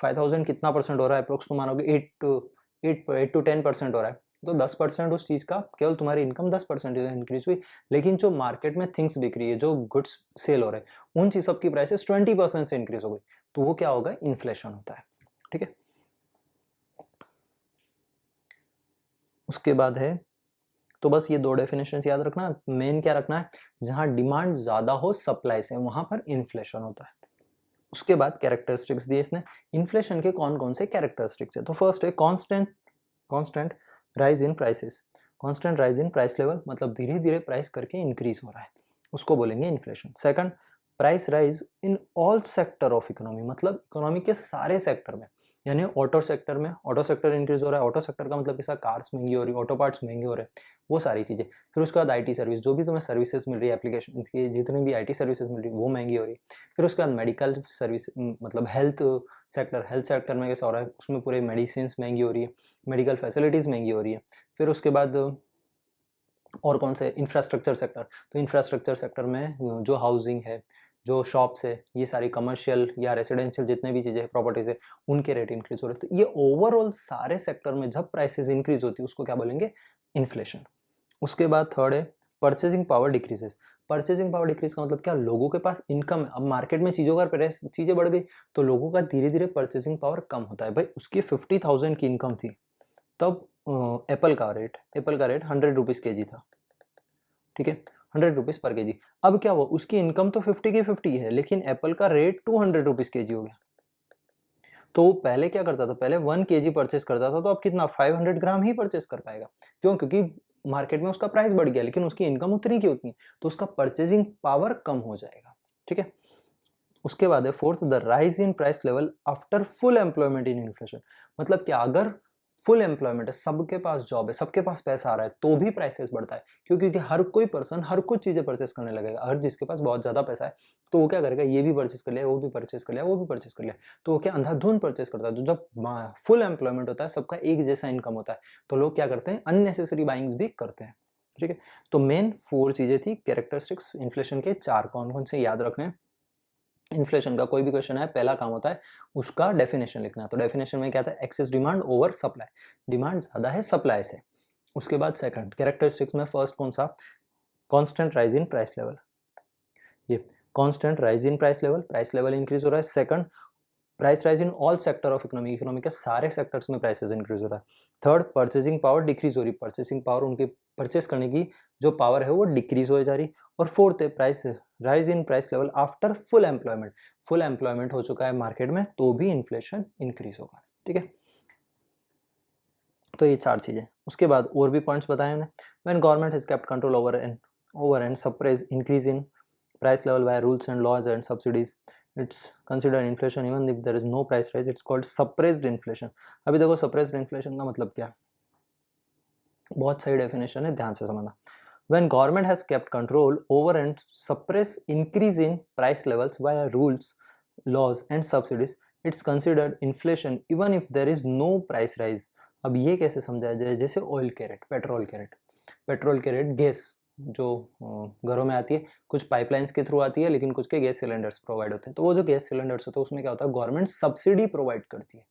5,000 कितना परसेंट हो रहा है? अप्रोक्स तुम मानोगे 8 to 10% हो रहा है। तो 10% उस चीज का, केवल तुम्हारी इनकम 10% इंक्रीज हुई, लेकिन जो मार्केट में थिंग्स बिक रही है, जो गुड्स सेल हो रहे हैं, उन चीज सब की प्राइसेस 20% से इंक्रीज हो गई, तो वो क्या होगा? इन्फ्लेशन होता है। ठीक है, उसके बाद है, तो बस ये दो डेफिनेशन याद रखना। मेन क्या रखना है? जहां डिमांड ज्यादा हो सप्लाई से, वहां पर इन्फ्लेशन होता है। उसके बाद कैरेक्टरिस्टिक्स दिए इसने। इन्फ्लेशन के कौन कौन से कैरेक्टरिस्टिक्स है? तो फर्स्ट है constant rise in prices. Constant rise in price level, मतलब धीरे धीरे प्राइस करके इंक्रीज हो रहा है, उसको बोलेंगे inflation. Second, price rise in all sector of economy, मतलब इकोनॉमी के सारे सेक्टर में, यानी ऑटो सेक्टर में, ऑटो सेक्टर इंक्रीज हो रहा है। ऑटो सेक्टर का मतलब कैसा? कार्स महंगी हो रही है, ऑटो पार्ट्स महंगे हो रहे हैं, वो सारी चीजें। फिर उसके बाद आईटी सर्विस, जो भी तुम्हें सर्विसेज मिल रही है, एप्लीकेशन की जितनी भी आईटी सर्विसेज मिल रही है, वो महंगी हो रही है। फिर उसके बाद मेडिकल सर्विस, मतलब हेल्थ सेक्टर में कैसा हो रहा है? उसमें पूरे मेडिसिन महंगी हो रही है, मेडिकल फैसिलिटीज महंगी हो रही है। फिर उसके बाद और कौन से? Infrastructure sector. तो इंफ्रास्ट्रक्चर सेक्टर में जो हाउसिंग है, जो शॉप्स है, ये सारी कमर्शियल या रेसिडेंशियल जितने भी चीज़ें प्रॉपर्टीज है, उनके रेट इंक्रीज हो रहे हैं। तो ये ओवरऑल सारे सेक्टर में जब प्राइसेस इंक्रीज होती है, उसको क्या बोलेंगे? इन्फ्लेशन। उसके बाद थर्ड है purchasing power decreases. Purchasing power decrease का मतलब क्या? लोगों के पास इनकम है, अब मार्केट में चीज़ों का प्राइस, चीज़ें बढ़ गई, तो लोगों का धीरे धीरे परचेसिंग पावर कम होता है। भाई उसकी 50,000 की इनकम थी, तब एप्पल का रेट 100 रुपीज़ केजी था। ठीक है, 100 रुपीज़ पर केजी। अब क्या हुआ? उसकी इनकम तो 50 की 50 है, लेकिन एप्पल का रेट 200 रुपीज़ केजी हो गया। तो वो पहले क्या करता था? पहले 1 केजी परचेस करता था, तो अब कितना? 500 ग्राम ही परचेस कर पाएगा। क्यों? क्योंकि मार्केट में उसका प्राइस बढ़ गया, लेकिन उसकी इनकम उतनी की उतनी, तो उसका परचेसिंग पावर कम हो जाएगा। ठीक है, उसके बाद है fourth, the rise in price level after full employment in inflation. मतलब क्या? अगर फुल एम्प्लॉयमेंट है, सबके पास जॉब है, सबके पास पैसा आ रहा है, तो भी प्राइसेस बढ़ता है। क्यों? क्योंकि हर कोई पर्सन हर कुछ चीजें परचेस करने लगेगा। अगर जिसके पास बहुत ज्यादा पैसा है, तो वो क्या करेगा? ये भी परचेस कर लिया, वो भी परचेस कर लिया, वो भी परचेस कर लिया, तो वो क्या? अंधाधुंध परचेस करता है। तो जब फुल एम्प्लॉयमेंट होता है, सबका एक जैसा इनकम होता है, तो लोग क्या करते हैं? अननेसेसरी बाइंग्स भी करते हैं। ठीक है, तो मेन 4 चीजें थी कैरेक्टरिस्टिक्स इन्फ्लेशन के। 4 कौन कौन से याद रखने हैं? इन्फ्लेशन का कोई भी क्वेश्चन है, पहला काम होता है उसका डेफिनेशन लिखना। तो डेफिनेशन में क्या था? Excess demand over supply, demand ज्यादा है सप्लाई से। उसके बाद सेकंड कैरेक्टरिस्टिक्स में फर्स्ट कौन सा? Constant rise in price level. ये constant rise in price level increase हो रहा है। Second, price rise in all sector of economy, economy के सारे सेक्टर्स में प्राइसेस इंक्रीज हो रहा है। थर्ड, परचेसिंग पावर डिक्रीज हो रही, परचेसिंग पावर, उनकी परचेस करने की जो पावर है वो डिक्रीज हो जा रही। और फोर्थ है price rise in price level after full employment. Full employment हो चुका है मार्केट में, तो भी इन्फ्लेशन इंक्रीज होगा। ठीक है, तो ये 4 चीजें। उसके बाद और भी पॉइंट्स बताए हैं। When government has kept control over and suppress increase in price level by rules and laws and subsidies, it's considered inflation even if there is no price rise, it's called suppressed inflation। अभी देखो suppressed inflation का मतलब क्या? बहुत सही definition है, ध्यान से समझना। when government has kept control over and suppress increase in price levels via rules, laws and subsidies, it's considered inflation even if there is no price rise. अब ये कैसे समझाया जाए, जैसे ऑयल के रेट, पेट्रोल के रेट, गैस जो घरों में आती है, कुछ पाइपलाइंस के थ्रू आती है, लेकिन कुछ के गैस सिलेंडर्स प्रोवाइड होते हैं। तो वो जो गैस सिलेंडर्स होते हैं उसमें क्या होता है, गवर्नमेंट सब्सिडी प्रोवाइड करती है।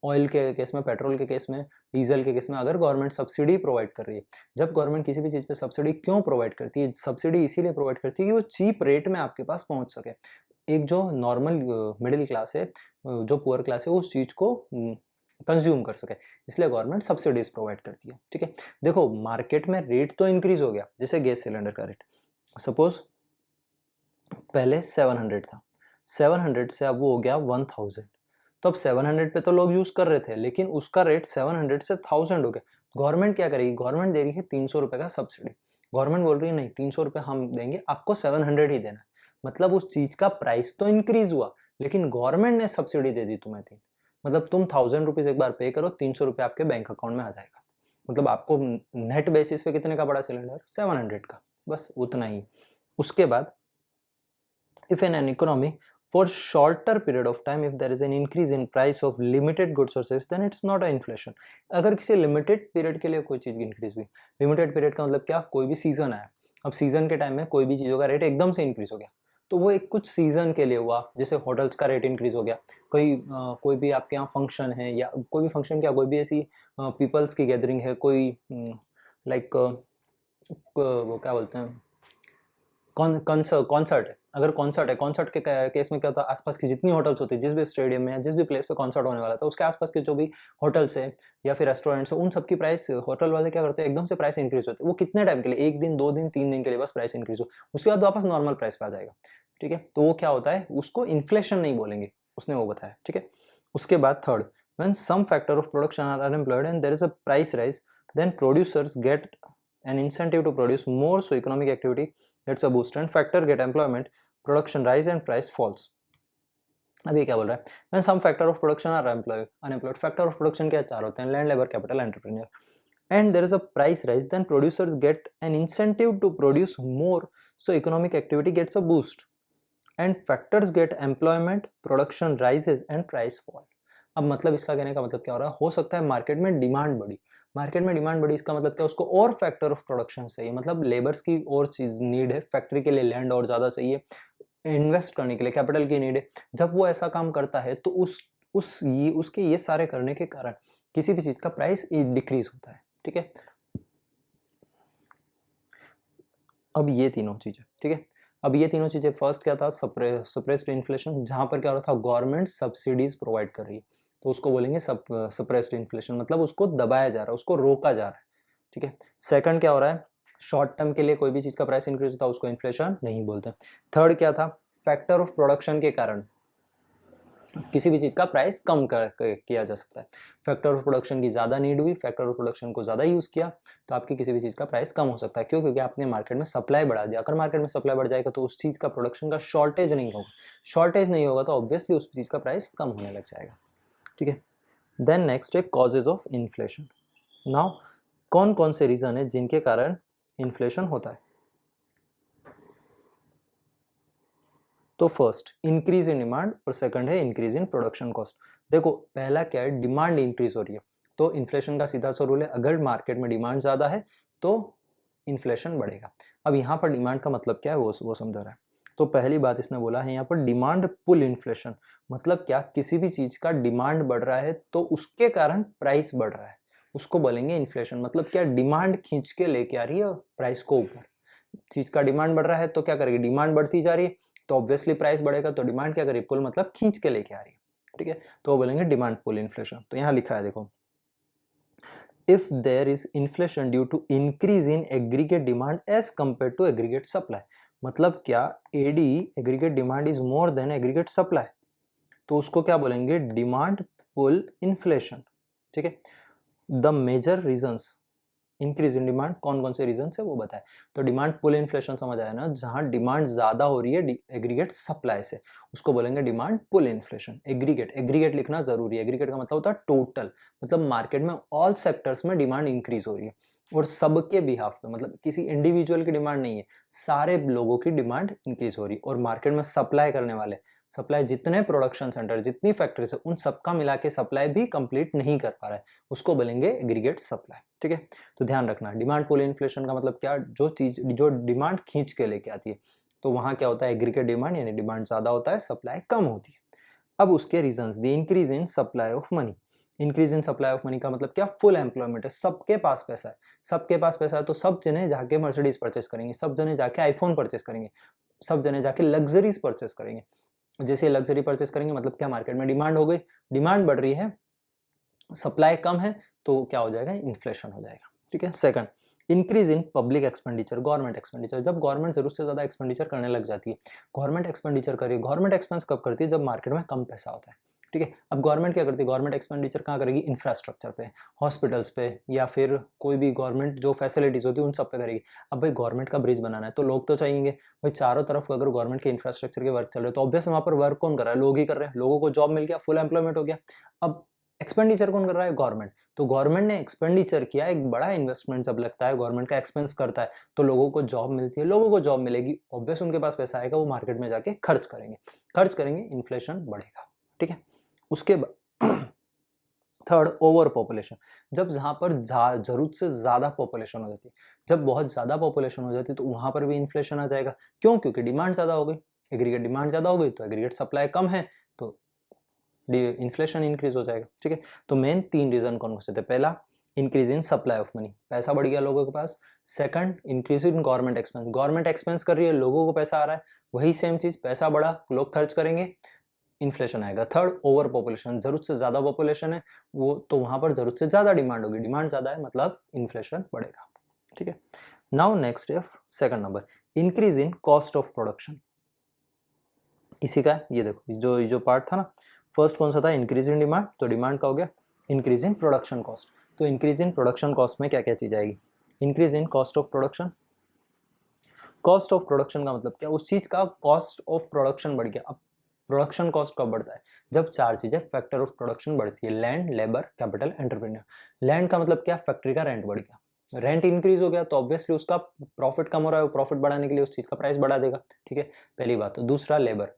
ऑयल के केस में, पेट्रोल के केस में, डीजल के केस में अगर गवर्नमेंट सब्सिडी प्रोवाइड कर रही है, जब गवर्नमेंट किसी भी चीज़ पे सब्सिडी क्यों प्रोवाइड करती है, सब्सिडी इसीलिए प्रोवाइड करती है कि वो चीप रेट में आपके पास पहुंच सके। एक जो नॉर्मल मिडिल क्लास है, जो पुअर क्लास है, वो उस चीज़ को कंज्यूम कर सके, इसलिए गवर्नमेंट सब्सिडीज प्रोवाइड करती है। ठीक है, देखो मार्केट में रेट तो इंक्रीज हो गया, जैसे गैस सिलेंडर का रेट सपोज पहले 700 था, 700 से अब वो हो गया 1000। तो अब 700 पे तो लोग यूज कर रहे थे, लेकिन उसका रेट 700 से 1000 हो गया। गवर्नमेंट क्या करेगी, गवर्नमेंट दे रही है 300 रुपए का सब्सिडी। गवर्नमेंट बोल रही है नहीं, 300 रुपए हम देंगे, आपको 700 ही देना। मतलब उस चीज का प्राइस तो इंक्रीज हुआ, लेकिन गवर्नमेंट ने सब्सिडी दे दी तुम्हें 3। मतलब तुम 1000 रुपीज एक बार पे करो, 300 रुपए आपके बैंक अकाउंट में आ जाएगा। मतलब आपको नेट बेसिस पे कितने का पड़ा सिलेंडर, 700 का, बस उतना ही। उसके बाद if in an economy for shorter period of time if there is an increase in price of limited goods or services then it's not a inflation। अगर किसी लिमिटेड पीरियड के लिए कोई चीज इंक्रीज हुई, लिमिटेड पीरियड का मतलब क्या, कोई भी सीजन आया, अब सीजन के टाइम में कोई भी चीजों का रेट एकदम से इंक्रीज हो गया, तो वो एक कुछ सीजन के लिए हुआ। जैसे होटल्स का रेट इंक्रीज हो गया, कोई भी आपके यहाँ फंक्शन है, या कोई भी फंक्शन क्या, कोई भी ऐसी पीपल्स की गैदरिंग है, कोई लाइक वो क्या बोलते हैं, कॉन्सर्ट है, अगर कॉन्सर्ट है, कॉन्सर्ट के केस में क्या होता है, आसपास की जितनी होटल्स होती है, जिस भी स्टेडियम में या जिस भी प्लेस पे कॉन्सर्ट होने वाला था, उसके आसपास के जो भी होटल्स है या फिर रेस्टोरेंट्स है, उन सबकी प्राइस होटल वाले क्या करते हैं, एकदम से प्राइस इंक्रीज होते हैं। वो कितने टाइम के लिए, 1 दिन 2 दिन 3 दिन के लिए बस प्राइस इंक्रीज हो, उसके बाद वापस नॉर्मल प्राइस पे आ जाएगा। ठीक है, तो वो क्या होता है, उसको इन्फ्लेशन नहीं बोलेंगे, उसने वो बताया। ठीक है, उसके बाद third, when some factor of production are unemployed and there is a price rise then producers get an incentive to produce more, so economic activity gets a boost and factor get employment, production rise and price falls। अब ये क्या बोल रहा है, when some factor of production are unemployed, factor of production क्या चार होते हैं, land, labour, capital, entrepreneur, and there is a price rise then producers get an incentive to produce more, so economic activity gets a boost and factors get employment, production rises and price fall। अब मतलब इसका कहने का मतलब क्या हो रहा है, हो सकता है मार्केट में डिमांड बढ़ी, मार्केट में डिमांड बढ़ी, इसका मतलब क्या, उसको और फैक्टर ऑफ प्रोडक्शन चाहिए, मतलब लेबर्स की और चीज नीड है, फैक्ट्री के लिए लैंड और ज्यादा चाहिए, इन्वेस्ट करने के लिए कैपिटल की नीड है। जब वो ऐसा काम करता है तो उसके ये सारे करने के कारण किसी भी चीज का प्राइस डिक्रीज होता है। ठीक है, अब ये तीनों चीजें, ठीक है, अब ये तीनों चीजें, फर्स्ट क्या था, सप्रेस्ड इन्फ्लेशन, जहां पर क्या हो रहा था, गवर्नमेंट सब्सिडीज प्रोवाइड कर रही है, तो उसको बोलेंगे सप्रेस्ड इन्फ्लेशन, मतलब उसको दबाया जा रहा है, उसको रोका जा रहा है। ठीक है, सेकंड क्या हो रहा है, शॉर्ट टर्म के लिए कोई भी चीज का प्राइस इंक्रीज होता है, उसको इन्फ्लेशन नहीं बोलते। थर्ड क्या था, फैक्टर ऑफ प्रोडक्शन के कारण किसी भी चीज का प्राइस कम किया जा सकता है। फैक्टर ऑफ प्रोडक्शन की ज्यादा नीड हुई, फैक्टर ऑफ प्रोडक्शन को ज्यादा यूज किया, तो आपकी किसी भी चीज का प्राइस कम हो सकता है। क्यों, क्योंकि आपने मार्केट में सप्लाई बढ़ा दिया। अगर मार्केट में सप्लाई बढ़ जाएगा तो उस चीज का प्रोडक्शन का शॉर्टेज नहीं होगा, शॉर्टेज नहीं होगा तो ऑब्वियसली उस चीज का प्राइस कम होने लग जाएगा। ठीक है, देन नेक्स्ट है कॉजेज ऑफ इन्फ्लेशन। नाउ कौन कौन से रीजन है जिनके कारण इन्फ्लेशन होता है। तो फर्स्ट इंक्रीज इन डिमांड और सेकंड है इंक्रीज इन प्रोडक्शन कॉस्ट। देखो पहला क्या है, डिमांड इंक्रीज हो रही है तो इन्फ्लेशन का सीधा सा रूल है, अगर मार्केट में डिमांड ज्यादा है तो इन्फ्लेशन बढ़ेगा। अब यहाँ पर डिमांड का मतलब क्या है वो समझा रहा है। तो पहली बात इसने बोला है यहाँ पर डिमांड पुल इन्फ्लेशन, मतलब क्या, किसी भी चीज का डिमांड बढ़ रहा है तो उसके कारण प्राइस बढ़ रहा है, उसको बोलेंगे इन्फ्लेशन। मतलब क्या, डिमांड खींच के लेके आ रही है प्राइस को ऊपर। चीज का डिमांड बढ़ रहा है तो क्या करेगी, डिमांड बढ़ती जा रही है तो ऑब्वियसली प्राइस बढ़ेगा, तो डिमांड क्या करेगी, पुल मतलब खींच के लेके आ रही है। ठीक है, तो वो बोलेंगे डिमांड पुल इन्फ्लेशन। तो यहाँ लिखा है देखो, if there is inflation due to increase in aggregate demand as compared to aggregate supply, मतलब क्या, AD aggregate demand is more than aggregate supply, तो उसको क्या बोलेंगे, डिमांड पुल इन्फ्लेशन। ठीक है, the major reasons increase in demand, कौन कौन से रीजन है वो बताए। तो डिमांड पुल इन्फ्लेशन समझ आया ना, जहां डिमांड ज्यादा हो रही है एग्रीगेट सप्लाई से, उसको बोलेंगे डिमांड पुल इन्फ्लेशन। एग्रीगेट लिखना जरूरी है, एग्रीगेट का मतलब होता है टोटल, मतलब मार्केट में ऑल सेक्टर्स में डिमांड इंक्रीज हो रही है। और सबके बिहाफ पे, मतलब किसी इंडिविजुअल की डिमांड नहीं है, सारे लोगों की डिमांड इंक्रीज हो रही है। और मार्केट में सप्लाई करने वाले, सप्लाई जितने प्रोडक्शन सेंटर, जितनी फैक्ट्रीज है, उन सबका मिला के सप्लाई भी कंप्लीट नहीं कर पा रहा है, उसको बोलेंगे एग्रीगेट सप्लाई। ठीक है, तो ध्यान रखना, डिमांड पुल इन्फ्लेशन का मतलब क्या, जो चीज जो डिमांड खींच के लेके आती है, तो वहां क्या होता है, एग्रीगेट डिमांड, यानी डिमांड ज्यादा होता है, सप्लाई कम होती है। अब उसके reasons, the increase in supply of money. Increase in supply of money का मतलब क्या, फुल एम्प्लॉयमेंट है, सबके पास पैसा है, सबके पास पैसा है, तो सब जने जाके मर्सिडीज परचेस करेंगे, सब जने जाके आईफोन परचेस करेंगे, सब जने जाके लग्जरीज परचेस करेंगे। जैसे लग्जरी परचेस करेंगे मतलब क्या, मार्केट में डिमांड हो गई, डिमांड बढ़ रही है, सप्लाई कम है, तो क्या हो जाएगा, इन्फ्लेशन हो जाएगा। ठीक है, second, increase in public expenditure, government expenditure. जब गवर्नमेंट जरूरत से ज्यादा एक्सपेंडिचर करने लग जाती है, गवर्नमेंट एक्सपेंडिचर करिए, गवर्नमेंट एक्सपेंस कब करती है, जब मार्केट में कम पैसा होता है। ठीक है, अब गवर्नमेंट क्या करती है, गवर्नमेंट एक्सपेंडिचर कहाँ करेगी, इंफ्रास्ट्रक्चर पे, हॉस्पिटल्स पे, या फिर कोई भी गवर्नमेंट जो फैसिलिटीज होती है उन सब पे करेगी। अब भाई गवर्नमेंट का ब्रिज बनाना है तो लोग तो चाहिए, भाई चारों तरफ अगर गवर्नमेंट के इंफ्रास्ट्रक्चर के वर्क चल रहे हैं तो ऑब्वियस वहां पर वर्क कौन कर रहा है, लोग ही कर रहे हैं, लोगों को जॉब मिल गया, फुल एम्प्लॉयमेंट हो गया। अब एक्सपेंडिचर कौन कर रहा है, गवर्नमेंट। तो गवर्नमेंट ने एक्सपेंडिचर किया, एक बड़ा इन्वेस्टमेंट जब लगता है, गवर्नमेंट का एक्सपेंस करता है, तो लोगों को जॉब मिलती है, लोगों को जॉब मिलेगी, ऑब्वियस उनके पास पैसा आएगा, वो मार्केट में जाके खर्च करेंगे, खर्च करेंगे, इन्फ्लेशन बढ़ेगा। ठीक है, उसके बाद थर्ड, ओवर पॉपुलेशन। जब जहां पर जरूरत से ज्यादा पॉपुलेशन हो जाती है, जब बहुत ज्यादा पॉपुलेशन हो जाती है, तो वहां पर भी इन्फ्लेशन आ जाएगा। क्यों, क्योंकि डिमांड ज्यादा हो गई, एग्रीगेट डिमांड ज्यादा हो गई, तो एग्रीगेट सप्लाई कम है, तो इन्फ्लेशन इंक्रीज हो जाएगा। ठीक है, तो मेन 3 रीजन कौन से थे, पहला, increase in supply of money, पैसा बढ़ गया लोगों के पास। Second, increase in government expense, government expense कर रही है, लोगों को पैसा आ रहा है, वही सेम चीज, पैसा बढ़ा, लोग खर्च करेंगे, इन्फ्लेशन आएगा। थर्ड, ओवर पॉपुलेशन, जरूरत से ज्यादा पॉपुलेशन है वो, तो वहां पर जरूरत से ज्यादा डिमांड होगी, डिमांड ज्यादा है मतलब इन्फ्लेशन बढ़ेगा। ठीक है, नाउ नेक्स्ट है second number, increase in cost of production. इसी का ये देखो, जो पार्ट था ना, फर्स्ट कौन सा था, इंक्रीज इन डिमांड, तो डिमांड का हो गया, इंक्रीज इन प्रोडक्शन कॉस्ट। तो इंक्रीज इन प्रोडक्शन कॉस्ट में क्या क्या चीज आएगी, increase in cost of production. Cost of production का मतलब क्या, उस चीज का कॉस्ट ऑफ प्रोडक्शन बढ़ गया। अब प्रोडक्शन कॉस्ट कब बढ़ता है, जब 4 चीजें फैक्टर ऑफ प्रोडक्शन बढ़ती है, land, labour, capital, entrepreneur. Land का मतलब क्या, फैक्ट्री का रेंट बढ़ गया, रेंट इंक्रीज हो गया, तो ऑब्वियसली उसका प्रॉफिट कम हो रहा है, प्रॉफिट बढ़ाने के लिए उस चीज का प्राइस बढ़ा देगा। ठीक है, पहली बात। दूसरा, लेबर,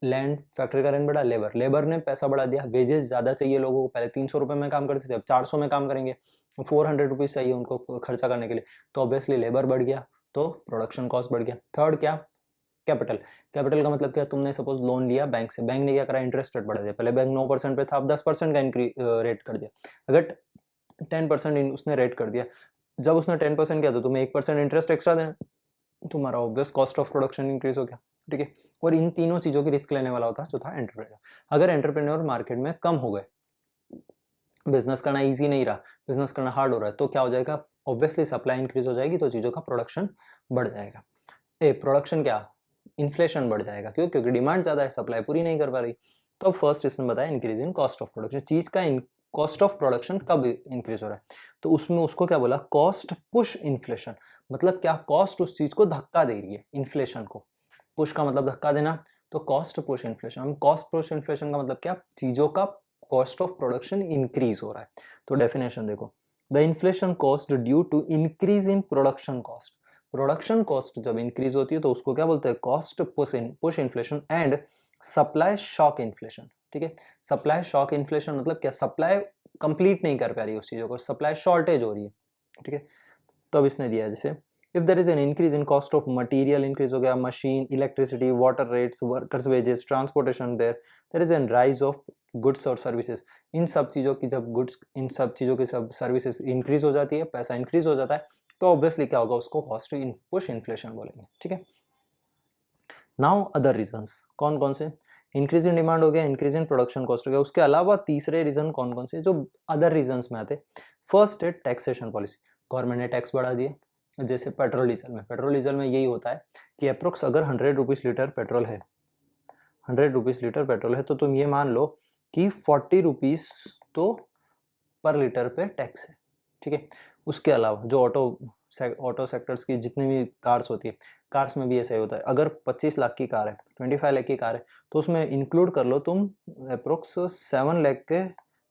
लैंड, फैक्ट्री का रेंट बढ़ा, लेबर, लेबर ने पैसा बढ़ा दिया, वेजेस ज्यादा चाहिए लोगों को, पहले 300 रुपए में काम करते थे, अब 400 में काम करेंगे, 400 रुपीज चाहिए उनको खर्चा करने के लिए, तो ऑब्वियसली लेबर बढ़ गया, तो प्रोडक्शन कॉस्ट बढ़ गया। थर्ड क्या, कैपिटल। कैपिटल का मतलब क्या, तुमने सपोज लोन लिया बैंक से, बैंक ने क्या करा, इंटरेस्ट रेट बढ़ा दिया, पहले बैंक 9% पे था, अब 10% का रेट कर दिया। अगर 10% उसने रेट कर दिया, जब उसने 10% किया तो तुम्हें 1% इंटरेस्ट एक्स्ट्रा देना, तुम्हारा obvious cost of production increase हो गया। ठीक है, और इन तीनों चीजों की रिस्क लेने वाला होता है जो था एंटरप्रेन्योर। अगर एंटरप्रेन्योर मार्केट में कम हो गए, बिजनेस करना इजी नहीं रहा, बिजनेस करना हार्ड हो रहा है, तो क्या हो जाएगा, ऑब्वियसली सप्लाई इंक्रीज हो जाएगी, तो चीजों का प्रोडक्शन बढ़ जाएगा। प्रोडक्शन क्या, इन्फ्लेशन बढ़ जाएगा, क्यों, क्योंकि डिमांड ज्यादा है, सप्लाई पूरी नहीं कर पा रही। तो अब फर्स्ट इसने बताया increase in cost of production, चीज का कॉस्ट ऑफ प्रोडक्शन कब इंक्रीज हो रहा है, तो उसमें उसको क्या बोला, कॉस्ट पुश इन्फ्लेशन। मतलब क्या, कॉस्ट उस चीज को धक्का दे रही है, इन्फ्लेशन को। पुश का मतलब धक्का देना, तो कॉस्ट पुश इन्फ्लेशन। हम कॉस्ट पुश इन्फ्लेशन का मतलब क्या, चीजों का कॉस्ट ऑफ प्रोडक्शन इंक्रीज हो रहा है। तो डेफिनेशन देखो, the inflation cost due to increase in production cost. Production cost जब इंक्रीज होती है तो उसको क्या बोलते हैं, cost push inflation and supply shock inflation. ठीक है, सप्लाई शॉक इन्फ्लेशन मतलब क्या, सप्लाई कंप्लीट नहीं कर पा रही है उस चीजों को, सप्लाई शॉर्टेज हो रही है। ठीक है, तो अब इसने दिया जैसे, if there is an increase in cost of material, increase हो गया, machine, electricity, water rates, workers wages, transportation, there is an rise of goods और सर्विसेज। इन सब चीजों की जब गुड्स, इन सब चीजों की सब सर्विसेज इंक्रीज हो जाती है, पैसा इंक्रीज हो जाता है, तो ऑब्वियसली क्या होगा, उसको कॉस्ट पुश इन्फ्लेशन बोलेंगे। ठीक है, नाउ अदर रीजंस कौन कौन से, इंक्रीज इन डिमांड हो गया, इंक्रीज इन प्रोडक्शन कॉस्ट हो गया, उसके अलावा तीसरे रीजन कौन कौन से जो अदर रीजंस में आते। फर्स्ट है टैक्सेशन पॉलिसी, गवर्नमेंट ने टैक्स बढ़ा दिए। जैसे पेट्रोल डीजल में यही होता है कि अप्रोक्स अगर 100 रुपीज लीटर पेट्रोल है, 100 रुपीज लीटर पेट्रोल है, तो तुम ये मान लो कि 40 रुपीज तो पर लीटर पे टैक्स है। ठीक है, उसके अलावा जो ऑटो सेक्टर्स की जितनी भी कार्स होती है, कार्स में भी ऐसा ही होता है, अगर 25 लाख की कार है, 25 लाख की कार है, तो उसमें इंक्लूड कर लो तुम अप्रोक्स 7 लाख के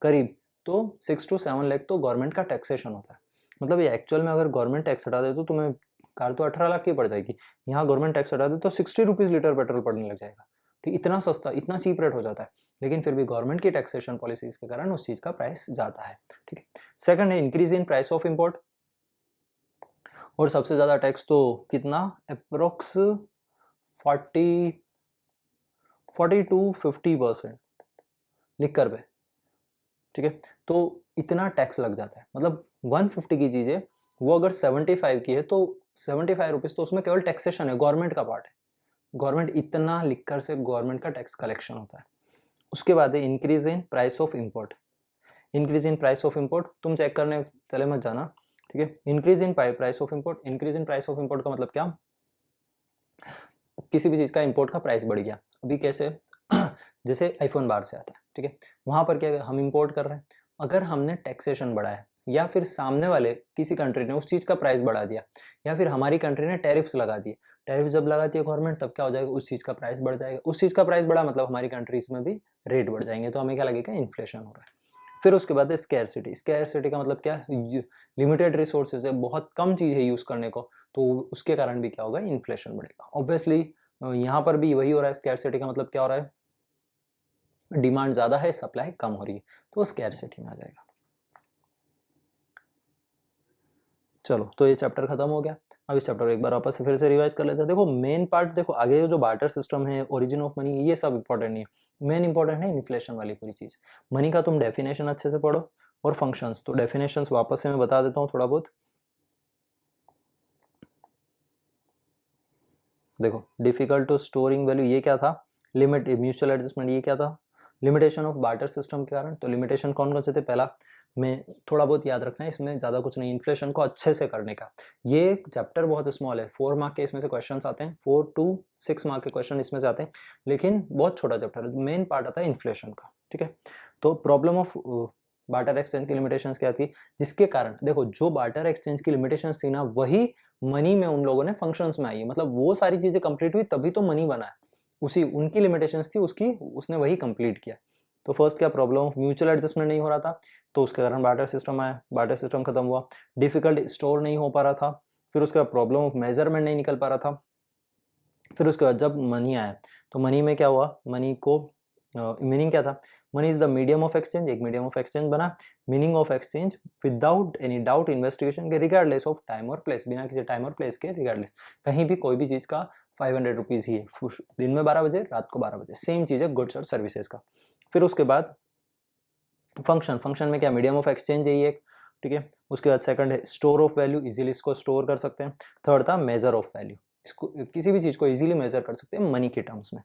करीब, तो 6 to 7 लाख तो गवर्नमेंट का टैक्सेशन होता है। मतलब ये एक्चुअल में अगर गवर्नमेंट टैक्स हटा दे तो तुम्हें कार तो 18 लाख की पड़ जाएगी, यहाँ गवर्नमेंट टैक्स हटा दे तो 60 रुपीज़ लीटर पेट्रोल पड़ने लग जाएगा। ठीक, इतना सस्ता, इतना चीप रेट हो जाता है, लेकिन फिर भी गवर्नमेंट की टैक्सेशन पॉलिसीज के कारण उस चीज़ का प्राइस जाता है। ठीक है, सेकंड है increase in price of import, और सबसे ज़्यादा टैक्स तो कितना, अप्रोक्स 40 टू 50% लिकर पे। ठीक है, तो इतना टैक्स लग जाता है, मतलब 150 की चीज़ है, वो अगर 75 की है तो 75 रुपीज़ तो उसमें केवल टैक्सेशन है, गवर्नमेंट का पार्ट है। गवर्नमेंट इतना लिकर से गवर्नमेंट का टैक्स कलेक्शन होता है। उसके बाद है increase in price of import. Increase in price of import तुम चेक करने चले मत जाना। ठीक है, increase in price of import, increase in price of import का मतलब क्या, किसी भी चीज़ का इम्पोर्ट का प्राइस बढ़ गया। अभी कैसे जैसे आईफोन बाहर से आता है, ठीक है, वहाँ पर क्या है, हम इम्पोर्ट कर रहे हैं, अगर हमने टैक्सेशन बढ़ाया या फिर सामने वाले किसी कंट्री ने उस चीज़ का प्राइस बढ़ा दिया या फिर हमारी कंट्री ने टैरिफ्स लगा दिए, टैरिफ जब लगाती है गवर्नमेंट तब क्या हो जाएगा, उस चीज़ का प्राइस बढ़ जाएगा, उस चीज़ का प्राइस बढ़ा मतलब हमारी कंट्रीज में भी रेट बढ़ जाएंगे, तो हमें क्या लगेगा, इन्फ्लेशन हो रहा है। फिर उसके बाद है स्कैरसिटी। स्कैरसिटी का मतलब क्या है, लिमिटेड रिसोर्सेज है, बहुत कम चीज़ है यूज़ करने को, तो उसके कारण भी क्या होगा, इन्फ्लेशन बढ़ेगा। ऑब्वियसली यहाँ पर भी वही हो रहा है, स्कैरसिटी का मतलब क्या हो रहा है, डिमांड ज़्यादा है, सप्लाई कम हो रही है, तो वो स्कैरसिटी में आ जाएगा। चलो, तो ये चैप्टर खत्म हो गया। अब इस चैप्टर को एक बार वापस से फिर से रिवाइज कर लेते हैं। देखो मेन पार्ट, देखो आगे जो बार्टर सिस्टम है, ओरिजिन ऑफ मनी, ये सब इंपॉर्टेंट नहीं है, मेन इंपॉर्टेंट है इन्फ्लेशन वाली पूरी चीज़। मनी का तुम डेफिनेशन अच्छे से पढ़ो और फंक्शंस, तो डेफिनेशंस वापस से मैं बता देता हूँ थोड़ा बहुत। देखो, डिफिकल्ट टू स्टोरिंग वैल्यू ये क्या था, लिमिट म्यूचुअल एडजस्टमेंट ये क्या था, लिमिटेशन ऑफ बार्टर सिस्टम के कारण। तो लिमिटेशन कौन कौन से थे, पहला में थोड़ा बहुत याद रखना है, इसमें ज़्यादा कुछ नहीं, इन्फ्लेशन को अच्छे से करने का। ये चैप्टर बहुत स्मॉल है, 4 मार्क के इसमें से क्वेश्चन आते हैं, 4 to 6 मार्क के क्वेश्चन इसमें से आते हैं, लेकिन बहुत छोटा चैप्टर है, मेन पार्ट आता है इन्फ्लेशन का। ठीक है, तो प्रॉब्लम ऑफ बार्टर एक्सचेंज की लिमिटेशंस क्या थी, जिसके कारण देखो जो बार्टर एक्सचेंज की लिमिटेशंस थी ना, वही मनी में उन लोगों ने फंक्शंस में आई है, मतलब वो सारी चीजें कंप्लीट हुई तभी तो मनी बना है, उसी उनकी लिमिटेशंस थी, उसकी उसने वही कंप्लीट किया। तो फर्स्ट क्या, प्रॉब्लम ऑफ म्यूचुअल एडजस्टमेंट नहीं हो रहा था, तो उसके कारण बार्टर सिस्टम आया, बार्टर सिस्टम खत्म हुआ। डिफिकल्ट स्टोर नहीं हो पा रहा था, फिर उसके बाद प्रॉब्लम ऑफ मेजरमेंट नहीं निकल पा रहा था। फिर उसके बाद जब मनी आया, तो मनी में क्या हुआ, मनी को मीनिंग क्या था, money is the medium of exchange, एक मीडियम ऑफ एक्सचेंज बना, meaning of exchange without any doubt investigation के, रिगार्डलेस ऑफ टाइम और प्लेस, बिना किसी टाइम और प्लेस के, रिगार्डलेस, कहीं भी कोई भी चीज़ का 500 रुपीज़ ही है, दिन में 12 बजे, रात को 12 बजे, सेम चीज़ है गुड्स और सर्विसेज का। फिर उसके बाद फंक्शन, फंक्शन में क्या, मीडियम ऑफ एक्सचेंज है ये एक। ठीक है, उसके बाद सेकंड है स्टोर ऑफ वैल्यू, इजीली इसको स्टोर कर सकते हैं। थर्ड था मेजर ऑफ वैल्यू, इसको किसी भी चीज़ को इजीली मेजर कर सकते हैं मनी के टर्म्स में।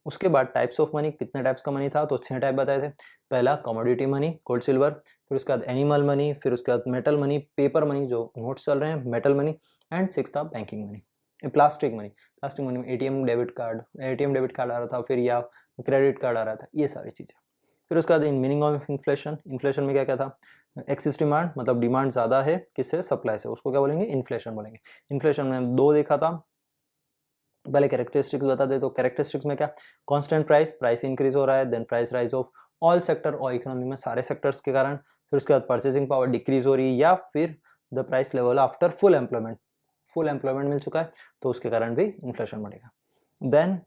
उसके बाद टाइप्स ऑफ मनी, कितने टाइप्स का मनी था, तो 6 टाइप बताए थे। पहला कमोडिटी मनी, गोल्ड सिल्वर, फिर उसके बाद एनिमल मनी, फिर उसके बाद मेटल मनी, पेपर मनी जो नोट्स चल रहे हैं, मेटल मनी, एंड 6 था banking money, plastic money. Plastic money में एटीएम डेबिट कार्ड आ रहा था, फिर या क्रेडिट कार्ड आ रहा था, ये सारी चीज़ें। फिर उसके बाद in meaning of inflation, inflation में क्या क्या था, एक्सिस डिमांड, मतलब डिमांड ज़्यादा है किससे, सप्लाई से, उसको क्या बोलेंगे, इन्फ्लेशन बोलेंगे। इन्फ्लेशन में 2 देखा था, पहले कैरेक्टरिस्टिक्स बता दे, तो कैरेक्टरिस्टिक्स में क्या, कांस्टेंट प्राइस, प्राइस इंक्रीज हो रहा है, then price rise of all sector और इकोनॉमी में सारे सेक्टर्स के कारण। फिर उसके बाद परचेसिंग पावर डिक्रीज हो रही है, या फिर the price level after full employment, full employment मिल चुका है तो उसके कारण भी इन्फ्लेशन बढ़ेगा। देन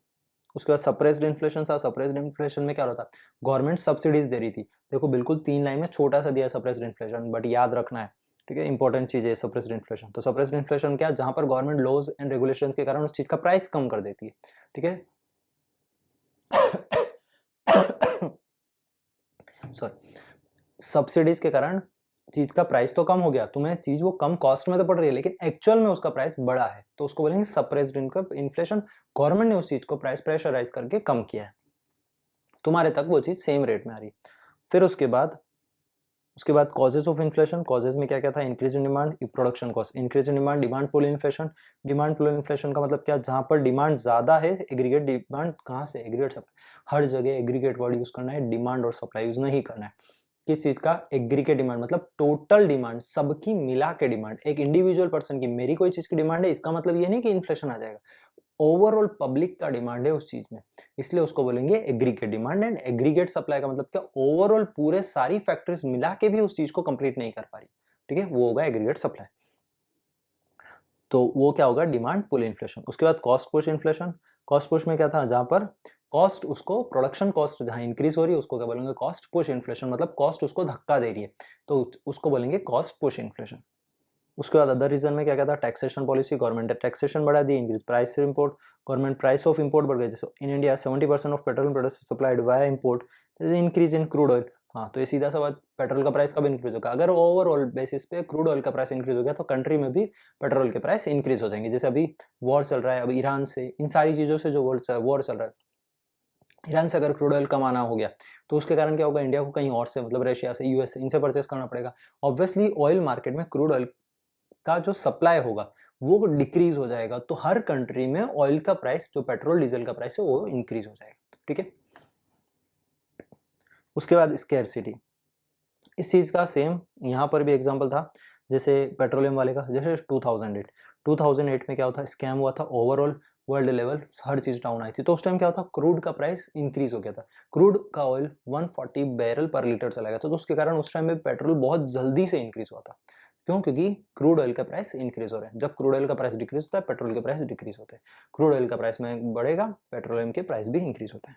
उसके बाद सप्रेस्ड इन्फ्लेशन था, सप्रेस्ड इन्फ्लेशन में क्या होता है, गवर्नमेंट सब्सिडीज दे रही थी। देखो बिल्कुल 3 लाइन में छोटा सा दिया सप्रेस्ड इन्फ्लेशन, बट याद रखना है, ठीक है, इंपॉर्टेंट चीज है सप्रेस्ड इन्फ्लेशन। तो सप्रेस्ड इन्फ्लेशन क्या, जहां पर गवर्नमेंट लॉज एंड रेगुलेशंस के कारण उस चीज का प्राइस कम कर देती है। ठीक है सॉरी, सब्सिडीज के कारण चीज का प्राइस तो कम हो गया, तुम्हें चीज वो कम कॉस्ट में तो पड़ रही है, लेकिन एक्चुअल में उसका प्राइस बढ़ा है, तो उसको बोलेंगे सप्रेस्ड इन्फ्लेशन। गवर्नमेंट ने उस चीज को प्राइस प्रेशराइज करके कम किया है, तुम्हारे तक वो चीज सेम रेट में आ रही है। फिर उसके बाद कॉजेज ऑफ इन्फ्लेशन, कॉजेज में क्या क्या था, increase in demand, production cost, increase in demand, demand pull inflation. Demand pull inflation का मतलब क्या, जहां पर डिमांड ज्यादा है, एग्रीगेट डिमांड कहाँ से, एग्रीगेट सप्लाई, हर जगह एग्रीगेट वर्ड यूज करना है, डिमांड और सप्लाई यूज नहीं करना है। किस चीज का, एग्रीगेट डिमांड, मतलब टोटल डिमांड, सबकी मिला के डिमांड, एक इंडिविजुअल पर्सन की, मेरी कोई चीज की डिमांड है, इसका मतलब ये नहीं कि इन्फ्लेशन आ जाएगा, ओवरऑल पब्लिक का डिमांड है उस चीज में, इसलिए उसको बोलेंगे aggregate demand. And aggregate supply का मतलब क्या, ओवरऑल पूरे सारी फैक्टरीज मिला के भी उस चीज को कंप्लीट नहीं कर पा रही, ठीक है, वो होगा एग्रीगेट सप्लाई। तो वो क्या होगा, डिमांड पुल इन्फ्लेशन। उसके बाद cost push inflation. Cost push में क्या था, जहाँ पर कॉस्ट उसको प्रोडक्शन कॉस्ट जहाँ इंक्रीज हो रही है उसको क्या बोलेंगे, कॉस्ट पुश इन्फ्लेशन, मतलब कॉस्ट उसको धक्का दे रही है तो उसको बोलेंगे कॉस्ट पुश इन्फ्लेशन। उसके बाद अदर रीजन में क्या कहता है, टैक्सेशन पॉलिसी, गवर्नमेंट ने टैक्सेशन बढ़ा दी, increase price import, government price of import बढ़ गई। जैसे in India 70% of petrol products supplied via import, increase in crude oil. हाँ, तो ये सीधा सा बात, पेट्रोल का प्राइस कब इंक्रीज होगा, अगर ओवरऑल बेसिस पे क्रूड ऑयल का प्राइस इंक्रीज हो गया तो कंट्री में भी पेट्रोल के प्राइस इंक्रीज हो जाएंगे। जैसे अभी वॉर चल रहा है, अभी ईरान से, इन सारी चीज़ों से जो वॉर चल रहा है, ईरान से अगर क्रूड ऑयल कम आना हो गया तो उसके कारण क्या होगा, इंडिया को कहीं और से, मतलब रशिया से, यूएस से, इनसे परचेस करना पड़ेगा। ऑब्वियसली ऑयल मार्केट में क्रूड ऑयल का जो सप्लाई होगा वो डिक्रीज हो जाएगा, तो हर कंट्री में ऑयल का प्राइस, जो पेट्रोल डीजल का प्राइस है, वो इंक्रीज हो जाएगा। ठीक है, उसके बाद स्कैरसिटी, इस चीज का सेम यहाँ पर भी एग्जांपल था, जैसे पेट्रोलियम वाले का, जैसे 2008 में क्या होता, स्कैम हुआ था, ओवरऑल वर्ल्ड लेवल हर चीज डाउन आई थी, तो उस टाइम क्या होता, क्रूड का प्राइस इंक्रीज हो गया था, क्रूड का ऑयल 140 बैरल पर लीटर चला गया था, तो उसके कारण उस टाइम में पेट्रोल बहुत जल्दी से इंक्रीज हुआ था। क्यों, क्योंकि क्रूड ऑयल का प्राइस इंक्रीज हो रहा है। जब क्रूड ऑयल का प्राइस डिक्रीज होता है, पेट्रोल के प्राइस डिक्रीज होते हैं। क्रूड ऑयल का प्राइस में बढ़ेगा, पेट्रोलियम के प्राइस भी इंक्रीज होता है।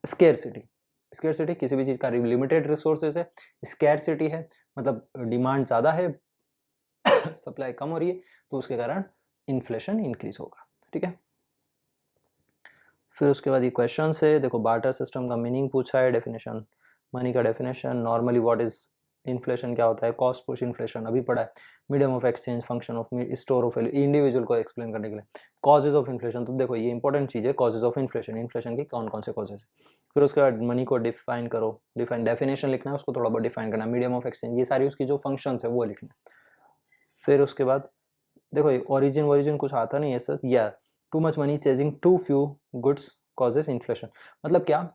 स्केरसिटी, स्केरसिटी किसी भी चीज का लिमिटेड रिसोर्सेज है, स्केरसिटी है मतलब डिमांड ज्यादा है सप्लाई कम हो रही है, तो उसके कारण इन्फ्लेशन इंक्रीज होगा। ठीक है, फिर उसके बाद ये क्वेश्चन से देखो, बार्टर सिस्टम का मीनिंग पूछा है, डेफिनेशन, मनी का definition, normally what is inflation, क्या होता है, कॉस्ट पुश इन्फ्लेशन अभी पढ़ा है, medium of exchange, function of store of value, individual को एक्सप्लेन करने के लिए, कॉजेज ऑफ इन्फ्लेशन, तो देखो ये इंपॉर्टेंट चीज़ है, कॉजेज ऑफ इन्फ्लेशन, इन्फ्लेशन की कौन कौन से कॉजेज है। फिर उसके बाद मनी को डिफाइन करो, डिफाइन डेफिनेशन लिखना है, उसको थोड़ा बहुत डिफाइन करना, मीडियम ऑफ एक्सचेंज, ये सारी उसकी जो फंक्शंस है वो लिखना। फिर उसके बाद देखो ये ओरिजिन कुछ आता नहीं है सर, या too much money chasing too few goods causes inflation, मतलब क्या,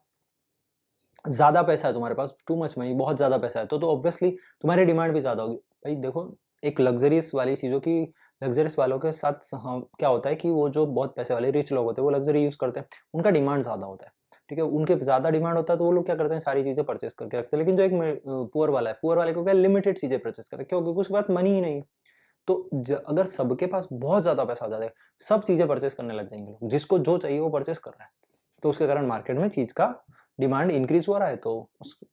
ज्यादा पैसा है तुम्हारे पास, टू मच मनी, बहुत ज्यादा पैसा है, तो ऑब्वियसली तुम्हारी डिमांड भी ज्यादा होगी। भाई देखो, एक लग्जरियस वाली चीजों की, लग्जरियस वालों के साथ हाँ, क्या होता है कि वो जो बहुत पैसे वाले रिच लोग होते हैं वो लग्जरी यूज करते हैं, उनका डिमांड ज्यादा होता है। ठीक है, उनके ज्यादा डिमांड होता है तो वो लोग क्या करते हैं, सारी चीजें परचेस करके रखते हैं। लेकिन जो एक पुअर वाला है, पुअर वाले को क्या, लिमिटेड चीजें परचेस करते हैं, क्यों, क्योंकि उसके पास मनी ही नहीं है। तो अगर सबके पास बहुत ज्यादा पैसा आ जाए, सब चीजें परचेस करने लग जाएंगे लोग, जिसको जो चाहिए वो परचेस कर रहा है, तो उसके कारण मार्केट में चीज का डिमांड इंक्रीज हो रहा है, तो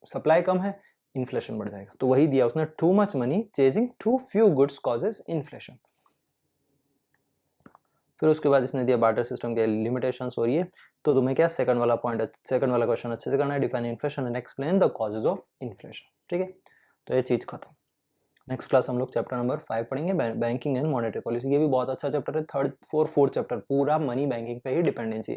सप्लाई कम है, इन्फ्लेशन बढ़ जाएगा। तो वही दिया उसने, too much money chasing too few goods causes inflation. फिर उसके बाद इसने दिया बार्टर सिस्टम के लिमिटेशंस, और ये तो तुम्हें क्या, सेकंड वाला पॉइंट, सेकंड वाला क्वेश्चन अच्छे से करना है, define inflation and explain the causes of inflation. ठीक है, तो ये चीज खत्म। नेक्स्ट क्लास हम लोग चैप्टर नंबर 5 पढ़ेंगे, बैंकिंग एंड मॉनेटरी पॉलिसी। ये भी बहुत अच्छा चैप्टर है, फोर्थ चैप्टर पूरा मनी बैंकिंग पे ही डिपेंडेंसी।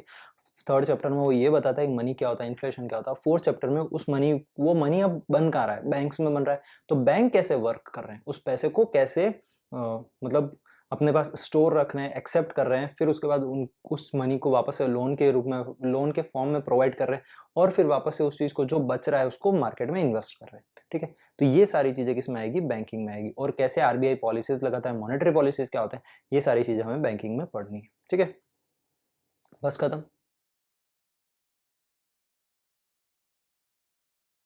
थर्ड चैप्टर में वो ये बताता है कि मनी क्या होता है, इन्फ्लेशन क्या होता है। फोर्थ चैप्टर में उस मनी, वो मनी अब बन कहाँ रहा है, बैंक्स में बन रहा है, तो बैंक कैसे वर्क कर रहे हैं, उस पैसे को कैसे मतलब अपने पास स्टोर रख रहे हैं, एक्सेप्ट कर रहे हैं, फिर उसके बाद उस मनी को वापस से लोन के रूप में, लोन के फॉर्म में प्रोवाइड कर रहे हैं, और फिर वापस से उस चीज को जो बच रहा है उसको मार्केट में इन्वेस्ट कर रहे हैं। ठीक है, तो ये सारी चीजें किसमें आएगी, बैंकिंग में आएगी। और कैसे आरबीआई पॉलिसीज लगाता है, मॉनेटरी पॉलिसीज क्या होता है, ये सारी चीजें हमें बैंकिंग में पढ़नी है। ठीक है, बस खत्म।